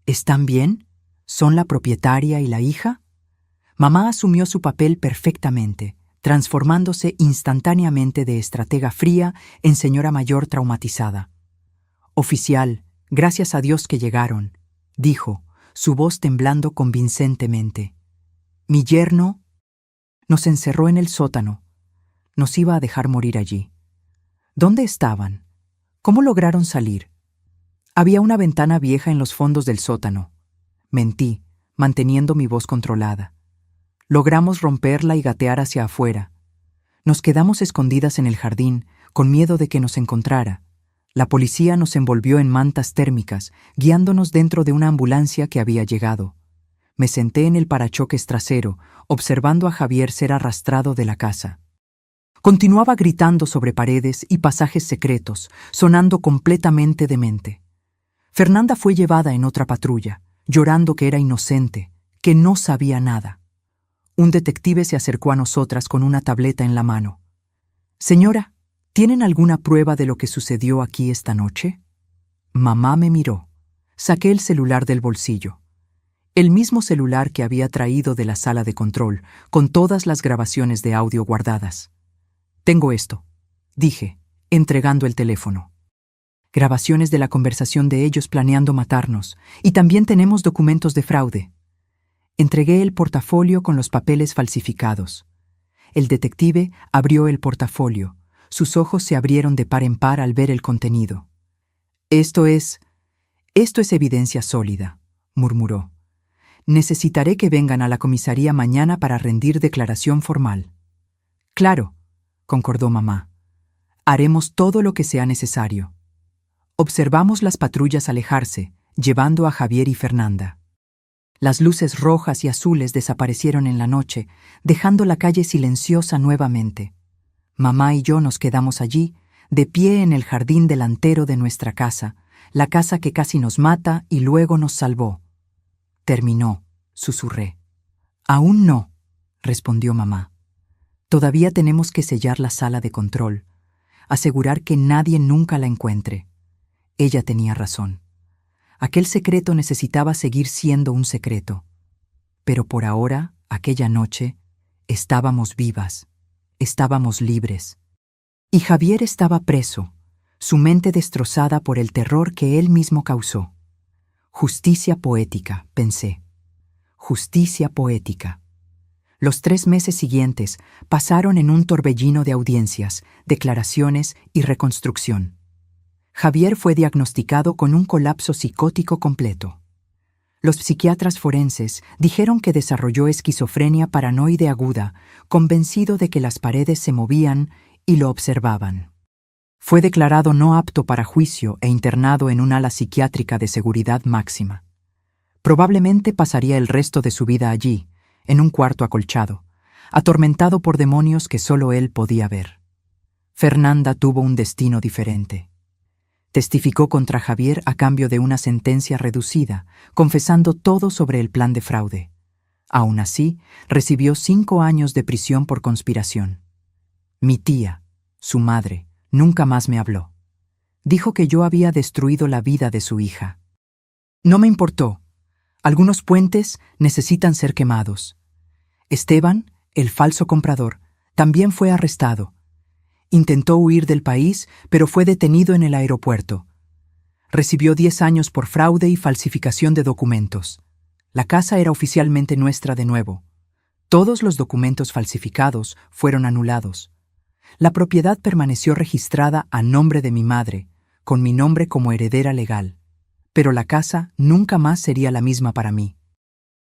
«¿Están bien? ¿Son la propietaria y la hija?». Mamá asumió su papel perfectamente, transformándose instantáneamente de estratega fría en señora mayor traumatizada. «Oficial, gracias a Dios que llegaron», dijo, su voz temblando convincentemente. «Mi yerno…». Nos encerró en el sótano. Nos iba a dejar morir allí. ¿Dónde estaban? ¿Cómo lograron salir? Había una ventana vieja en los fondos del sótano. Mentí, manteniendo mi voz controlada. Logramos romperla y gatear hacia afuera. Nos quedamos escondidas en el jardín, con miedo de que nos encontrara. La policía nos envolvió en mantas térmicas, guiándonos dentro de una ambulancia que había llegado. Me senté en el parachoques trasero, observando a Javier ser arrastrado de la casa. Continuaba gritando sobre paredes y pasajes secretos, sonando completamente demente. Fernanda fue llevada en otra patrulla, llorando que era inocente, que no sabía nada. Un detective se acercó a nosotras con una tableta en la mano. «Señora, ¿tienen alguna prueba de lo que sucedió aquí esta noche?». Mamá me miró. Saqué el celular del bolsillo. El mismo celular que había traído de la sala de control, con todas las grabaciones de audio guardadas. «Tengo esto», dije, entregando el teléfono. «Grabaciones de la conversación de ellos planeando matarnos, y también tenemos documentos de fraude». Entregué el portafolio con los papeles falsificados. El detective abrió el portafolio. Sus ojos se abrieron de par en par al ver el contenido. Esto es evidencia sólida, murmuró. Necesitaré que vengan a la comisaría mañana para rendir declaración formal. Claro, concordó mamá. Haremos todo lo que sea necesario. Observamos las patrullas alejarse, llevando a Javier y Fernanda. Las luces rojas y azules desaparecieron en la noche, dejando la calle silenciosa nuevamente. Mamá y yo nos quedamos allí, de pie en el jardín delantero de nuestra casa, la casa que casi nos mata y luego nos salvó. Terminó, susurré. Aún no, respondió mamá. Todavía tenemos que sellar la sala de control, asegurar que nadie nunca la encuentre. Ella tenía razón. Aquel secreto necesitaba seguir siendo un secreto. Pero por ahora, aquella noche, estábamos vivas, estábamos libres. Y Javier estaba preso, su mente destrozada por el terror que él mismo causó. Justicia poética, pensé. Justicia poética. Los 3 meses siguientes pasaron en un torbellino de audiencias, declaraciones y reconstrucción. Javier fue diagnosticado con un colapso psicótico completo. Los psiquiatras forenses dijeron que desarrolló esquizofrenia paranoide aguda, convencido de que las paredes se movían y lo observaban. Fue declarado no apto para juicio e internado en un ala psiquiátrica de seguridad máxima. Probablemente pasaría el resto de su vida allí, en un cuarto acolchado, atormentado por demonios que solo él podía ver. Fernanda tuvo un destino diferente. Testificó contra Javier a cambio de una sentencia reducida, confesando todo sobre el plan de fraude. Aún así, recibió 5 años de prisión por conspiración. Mi tía, su madre, nunca más me habló. Dijo que yo había destruido la vida de su hija. No me importó. Algunos puentes necesitan ser quemados. Esteban, el falso comprador, también fue arrestado. Intentó huir del país, pero fue detenido en el aeropuerto. Recibió 10 años por fraude y falsificación de documentos. La casa era oficialmente nuestra de nuevo. Todos los documentos falsificados fueron anulados. La propiedad permaneció registrada a nombre de mi madre, con mi nombre como heredera legal. Pero la casa nunca más sería la misma para mí.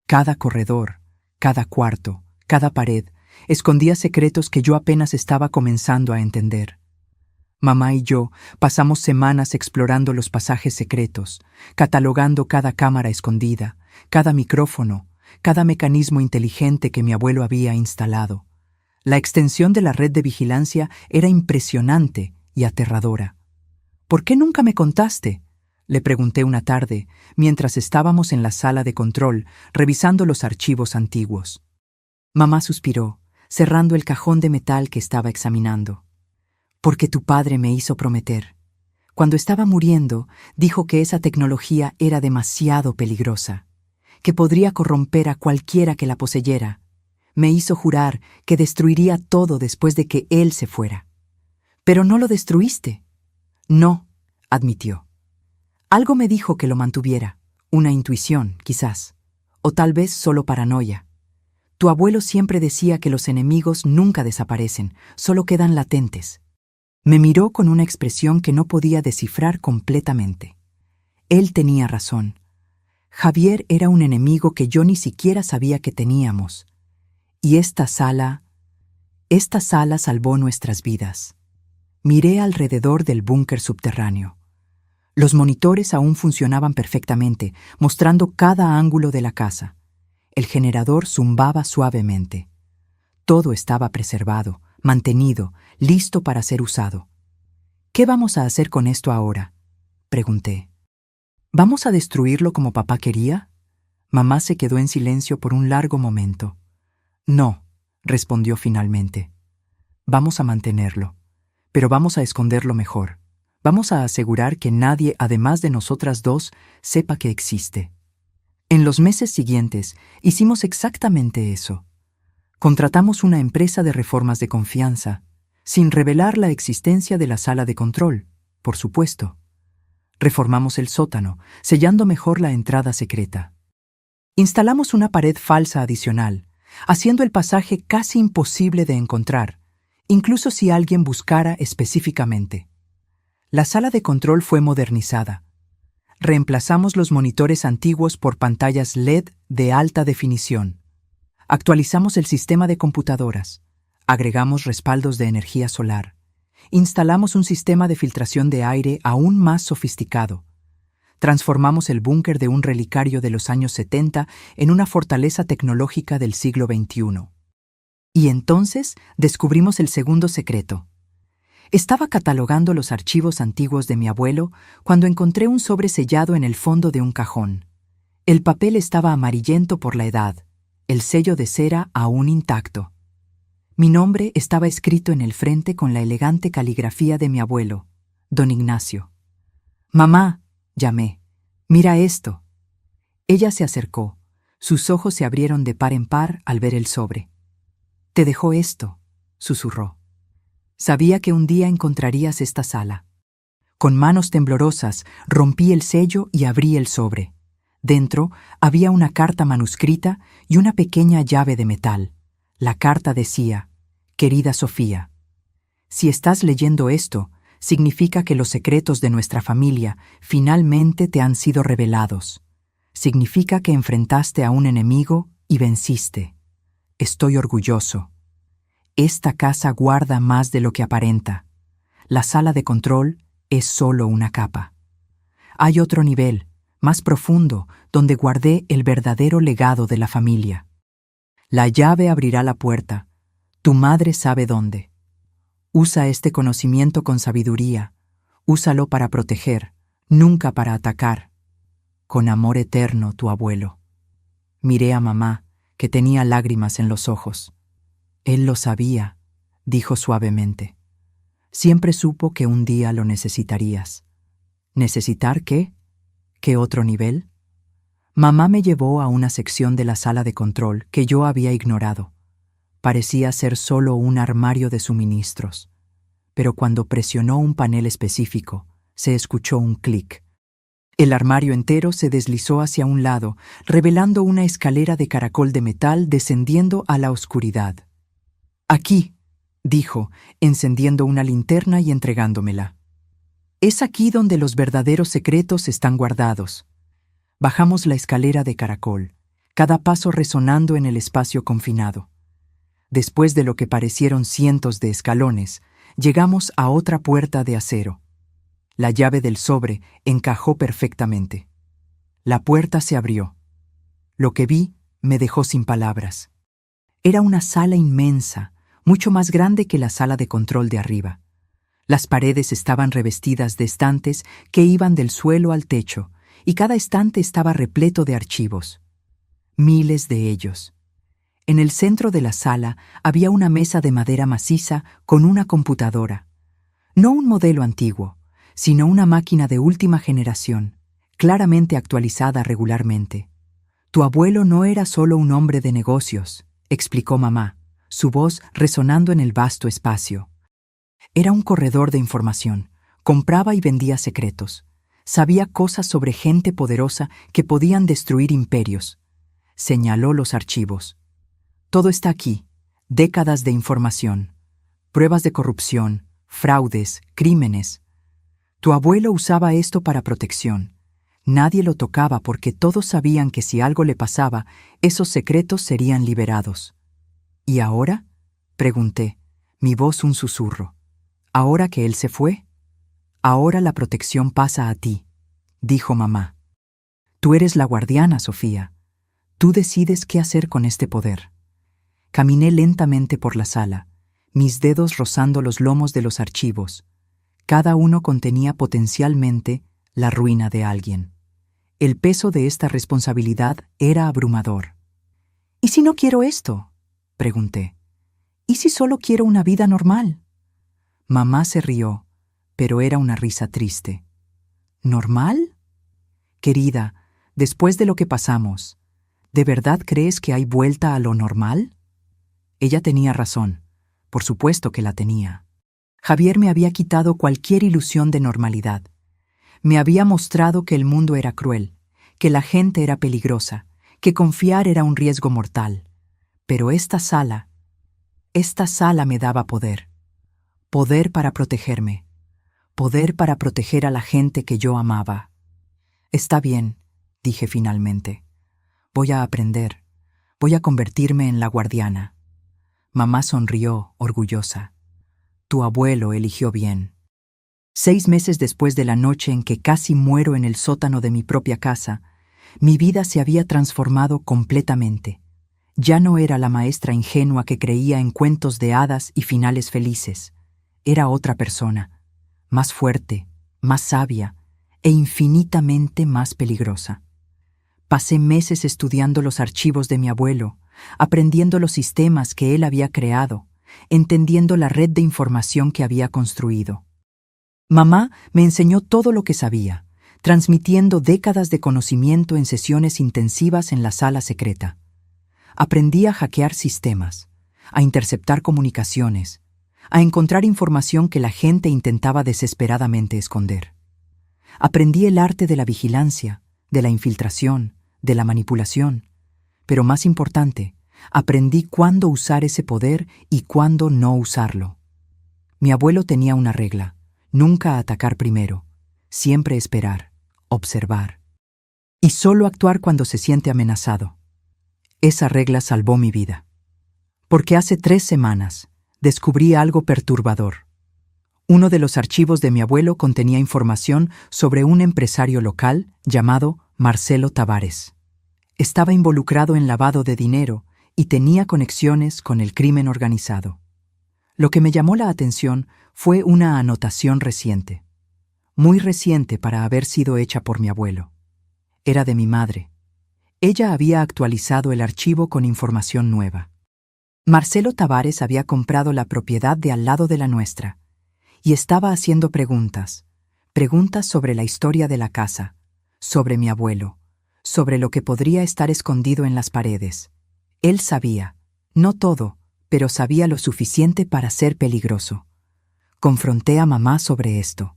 Cada corredor, cada cuarto, cada pared, escondía secretos que yo apenas estaba comenzando a entender. Mamá y yo pasamos semanas explorando los pasajes secretos, catalogando cada cámara escondida, cada micrófono, cada mecanismo inteligente que mi abuelo había instalado. La extensión de la red de vigilancia era impresionante y aterradora. ¿Por qué nunca me contaste?, le pregunté una tarde, mientras estábamos en la sala de control, revisando los archivos antiguos. Mamá suspiró, cerrando el cajón de metal que estaba examinando. Porque tu padre me hizo prometer. Cuando estaba muriendo, dijo que esa tecnología era demasiado peligrosa, que podría corromper a cualquiera que la poseyera. Me hizo jurar que destruiría todo después de que él se fuera. Pero no lo destruiste. No, admitió. Algo me dijo que lo mantuviera, una intuición, quizás, o tal vez solo paranoia. Tu abuelo siempre decía que los enemigos nunca desaparecen, solo quedan latentes. Me miró con una expresión que no podía descifrar completamente. Él tenía razón. Javier era un enemigo que yo ni siquiera sabía que teníamos. Y esta sala salvó nuestras vidas. Miré alrededor del búnker subterráneo. Los monitores aún funcionaban perfectamente, mostrando cada ángulo de la casa. El generador zumbaba suavemente. Todo estaba preservado, mantenido, listo para ser usado. ¿Qué vamos a hacer con esto ahora?, pregunté. ¿Vamos a destruirlo como papá quería? Mamá se quedó en silencio por un largo momento. No, respondió finalmente. Vamos a mantenerlo, pero vamos a esconderlo mejor. Vamos a asegurar que nadie, además de nosotras dos, sepa que existe. En los meses siguientes, hicimos exactamente eso. Contratamos una empresa de reformas de confianza, sin revelar la existencia de la sala de control, por supuesto. Reformamos el sótano, sellando mejor la entrada secreta. Instalamos una pared falsa adicional, haciendo el pasaje casi imposible de encontrar, incluso si alguien buscara específicamente. La sala de control fue modernizada. Reemplazamos los monitores antiguos por pantallas LED de alta definición. Actualizamos el sistema de computadoras. Agregamos respaldos de energía solar. Instalamos un sistema de filtración de aire aún más sofisticado. Transformamos el búnker de un relicario de los años 70 en una fortaleza tecnológica del siglo XXI. Y entonces descubrimos el segundo secreto. Estaba catalogando los archivos antiguos de mi abuelo cuando encontré un sobre sellado en el fondo de un cajón. El papel estaba amarillento por la edad, el sello de cera aún intacto. Mi nombre estaba escrito en el frente con la elegante caligrafía de mi abuelo, don Ignacio. «Mamá», llamé, «mira esto». Ella se acercó. Sus ojos se abrieron de par en par al ver el sobre. «Te dejó esto», susurró. «Sabía que un día encontrarías esta sala». Con manos temblorosas rompí el sello y abrí el sobre. Dentro había una carta manuscrita y una pequeña llave de metal. La carta decía: «Querida Sofía, si estás leyendo esto, significa que los secretos de nuestra familia finalmente te han sido revelados. Significa que enfrentaste a un enemigo y venciste. Estoy orgulloso. Esta casa guarda más de lo que aparenta. La sala de control es solo una capa. Hay otro nivel, más profundo, donde guardé el verdadero legado de la familia. La llave abrirá la puerta. Tu madre sabe dónde. Usa este conocimiento con sabiduría. Úsalo para proteger, nunca para atacar. Con amor eterno, tu abuelo». Miré a mamá, que tenía lágrimas en los ojos. «Él lo sabía», dijo suavemente. «Siempre supo que un día lo necesitarías». ¿Necesitar qué? ¿Qué otro nivel? Mamá me llevó a una sección de la sala de control que yo había ignorado. Parecía ser solo un armario de suministros. Pero cuando presionó un panel específico, se escuchó un clic. El armario entero se deslizó hacia un lado, revelando una escalera de caracol de metal descendiendo a la oscuridad. «Aquí», dijo, encendiendo una linterna y entregándomela. «Es aquí donde los verdaderos secretos están guardados». Bajamos la escalera de caracol, cada paso resonando en el espacio confinado. Después de lo que parecieron cientos de escalones, llegamos a otra puerta de acero. La llave del sobre encajó perfectamente. La puerta se abrió. Lo que vi me dejó sin palabras. Era una sala inmensa, mucho más grande que la sala de control de arriba. Las paredes estaban revestidas de estantes que iban del suelo al techo, y cada estante estaba repleto de archivos. Miles de ellos. En el centro de la sala había una mesa de madera maciza con una computadora. No un modelo antiguo, sino una máquina de última generación, claramente actualizada regularmente. «Tu abuelo no era solo un hombre de negocios», explicó mamá, su voz resonando en el vasto espacio. «Era un corredor de información. Compraba y vendía secretos. Sabía cosas sobre gente poderosa que podían destruir imperios». Señaló los archivos. «Todo está aquí. Décadas de información. Pruebas de corrupción, fraudes, crímenes. Tu abuelo usaba esto para protección. Nadie lo tocaba porque todos sabían que si algo le pasaba, esos secretos serían liberados». «¿Y ahora?», pregunté, mi voz un susurro. «¿Ahora que él se fue? Ahora la protección pasa a ti», dijo mamá. «Tú eres la guardiana, Sofía. Tú decides qué hacer con este poder». Caminé lentamente por la sala, mis dedos rozando los lomos de los archivos. Cada uno contenía potencialmente la ruina de alguien. El peso de esta responsabilidad era abrumador. «¿Y si no quiero esto?», pregunté. «¿Y si solo quiero una vida normal?». Mamá se rió, pero era una risa triste. «¿Normal? Querida, después de lo que pasamos, ¿de verdad crees que hay vuelta a lo normal?». Ella tenía razón. Por supuesto que la tenía. Javier me había quitado cualquier ilusión de normalidad. Me había mostrado que el mundo era cruel, que la gente era peligrosa, que confiar era un riesgo mortal. Pero esta sala me daba poder. Poder para protegerme. Poder para proteger a la gente que yo amaba. Está bien, dije finalmente. Voy a aprender. Voy a convertirme en la guardiana. Mamá sonrió, orgullosa. Tu abuelo eligió bien. 6 meses después de la noche en que casi muero en el sótano de mi propia casa, mi vida se había transformado completamente. Ya no era la maestra ingenua que creía en cuentos de hadas y finales felices. Era otra persona, más fuerte, más sabia e infinitamente más peligrosa. Pasé meses estudiando los archivos de mi abuelo, aprendiendo los sistemas que él había creado, entendiendo la red de información que había construido. Mamá me enseñó todo lo que sabía, transmitiendo décadas de conocimiento en sesiones intensivas en la sala secreta. Aprendí a hackear sistemas, a interceptar comunicaciones, a encontrar información que la gente intentaba desesperadamente esconder. Aprendí el arte de la vigilancia, de la infiltración, de la manipulación, pero más importante, aprendí cuándo usar ese poder y cuándo no usarlo. Mi abuelo tenía una regla: nunca atacar primero, siempre esperar, observar, y solo actuar cuando se siente amenazado. Esa regla salvó mi vida. Porque hace 3 semanas descubrí algo perturbador. Uno de los archivos de mi abuelo contenía información sobre un empresario local llamado Marcelo Tavares. Estaba involucrado en lavado de dinero y tenía conexiones con el crimen organizado. Lo que me llamó la atención fue una anotación reciente, muy reciente para haber sido hecha por mi abuelo. Era de mi madre. Ella había actualizado el archivo con información nueva. Marcelo Tavares había comprado la propiedad de al lado de la nuestra y estaba haciendo preguntas sobre la historia de la casa, sobre mi abuelo, sobre lo que podría estar escondido en las paredes. Él sabía, no todo, pero sabía lo suficiente para ser peligroso. Confronté a mamá sobre esto.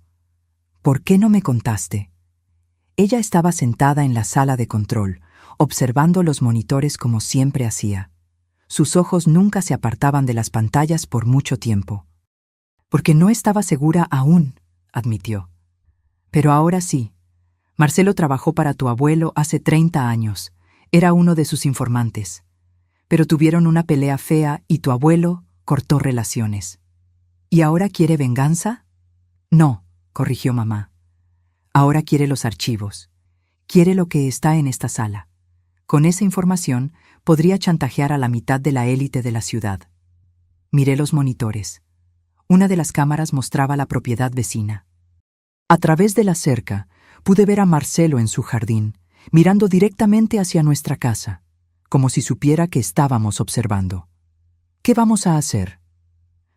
¿Por qué no me contaste? Ella estaba sentada en la sala de control, observando los monitores como siempre hacía. Sus ojos nunca se apartaban de las pantallas por mucho tiempo. Porque no estaba segura aún, admitió. Pero ahora sí. Marcelo trabajó para tu abuelo hace 30 años. Era uno de sus informantes. Pero tuvieron una pelea fea y tu abuelo cortó relaciones. ¿Y ahora quiere venganza? No, corrigió mamá. Ahora quiere los archivos. Quiere lo que está en esta sala. Con esa información podría chantajear a la mitad de la élite de la ciudad. Miré los monitores. Una de las cámaras mostraba la propiedad vecina. A través de la cerca pude ver a Marcelo en su jardín, mirando directamente hacia nuestra casa, como si supiera que estábamos observando. ¿Qué vamos a hacer?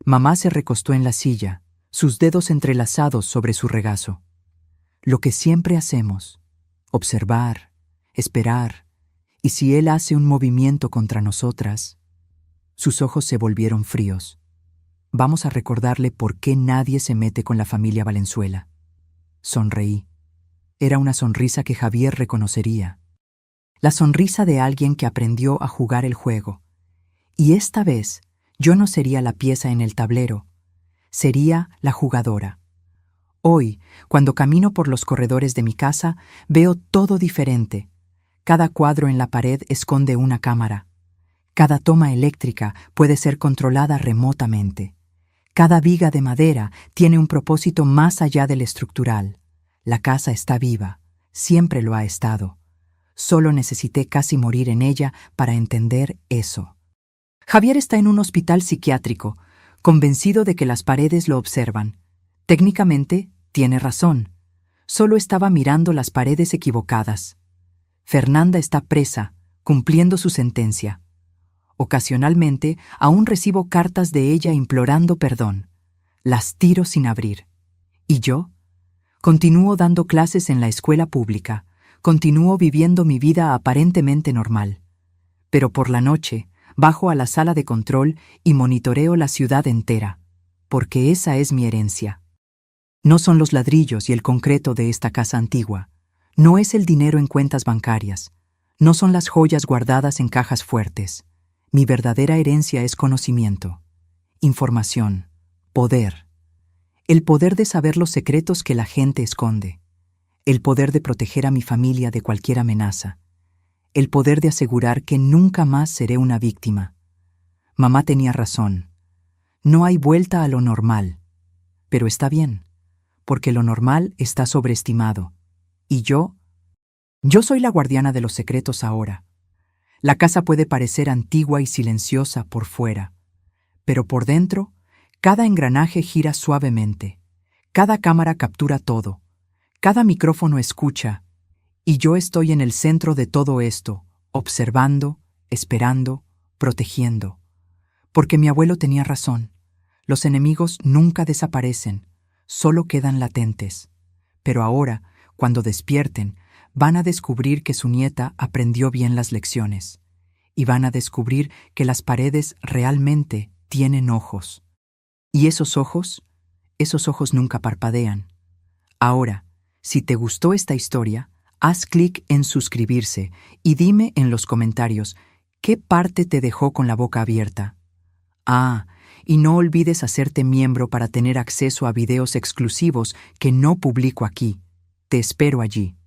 Mamá se recostó en la silla, sus dedos entrelazados sobre su regazo. Lo que siempre hacemos: observar, esperar, y si él hace un movimiento contra nosotras. Sus ojos se volvieron fríos. Vamos a recordarle por qué nadie se mete con la familia Valenzuela. Sonreí. Era una sonrisa que Javier reconocería. La sonrisa de alguien que aprendió a jugar el juego. Y esta vez yo no sería la pieza en el tablero, sería la jugadora. Hoy, cuando camino por los corredores de mi casa, veo todo diferente. Cada cuadro en la pared esconde una cámara. Cada toma eléctrica puede ser controlada remotamente. Cada viga de madera tiene un propósito más allá del estructural. La casa está viva, siempre lo ha estado. Solo necesité casi morir en ella para entender eso. Javier está en un hospital psiquiátrico, convencido de que las paredes lo observan. Técnicamente, tiene razón. Solo estaba mirando las paredes equivocadas. Fernanda está presa, cumpliendo su sentencia. Ocasionalmente, aún recibo cartas de ella implorando perdón. Las tiro sin abrir. ¿Y yo? Continúo dando clases en la escuela pública. Continúo viviendo mi vida aparentemente normal. Pero por la noche, bajo a la sala de control y monitoreo la ciudad entera, porque esa es mi herencia. No son los ladrillos y el concreto de esta casa antigua. No es el dinero en cuentas bancarias. No son las joyas guardadas en cajas fuertes. Mi verdadera herencia es conocimiento, información, poder. El poder de saber los secretos que la gente esconde. El poder de proteger a mi familia de cualquier amenaza. El poder de asegurar que nunca más seré una víctima. Mamá tenía razón. No hay vuelta a lo normal. Pero está bien, porque lo normal está sobreestimado. Y yo soy la guardiana de los secretos ahora. La casa puede parecer antigua y silenciosa por fuera, pero por dentro, cada engranaje gira suavemente, cada cámara captura todo, cada micrófono escucha, y yo estoy en el centro de todo esto, observando, esperando, protegiendo. Porque mi abuelo tenía razón. Los enemigos nunca desaparecen, solo quedan latentes. Pero ahora, cuando despierten, van a descubrir que su nieta aprendió bien las lecciones. Y van a descubrir que las paredes realmente tienen ojos. Y esos ojos nunca parpadean. Ahora, si te gustó esta historia, haz clic en suscribirse y dime en los comentarios qué parte te dejó con la boca abierta. Y no olvides hacerte miembro para tener acceso a videos exclusivos que no publico aquí. Te espero allí.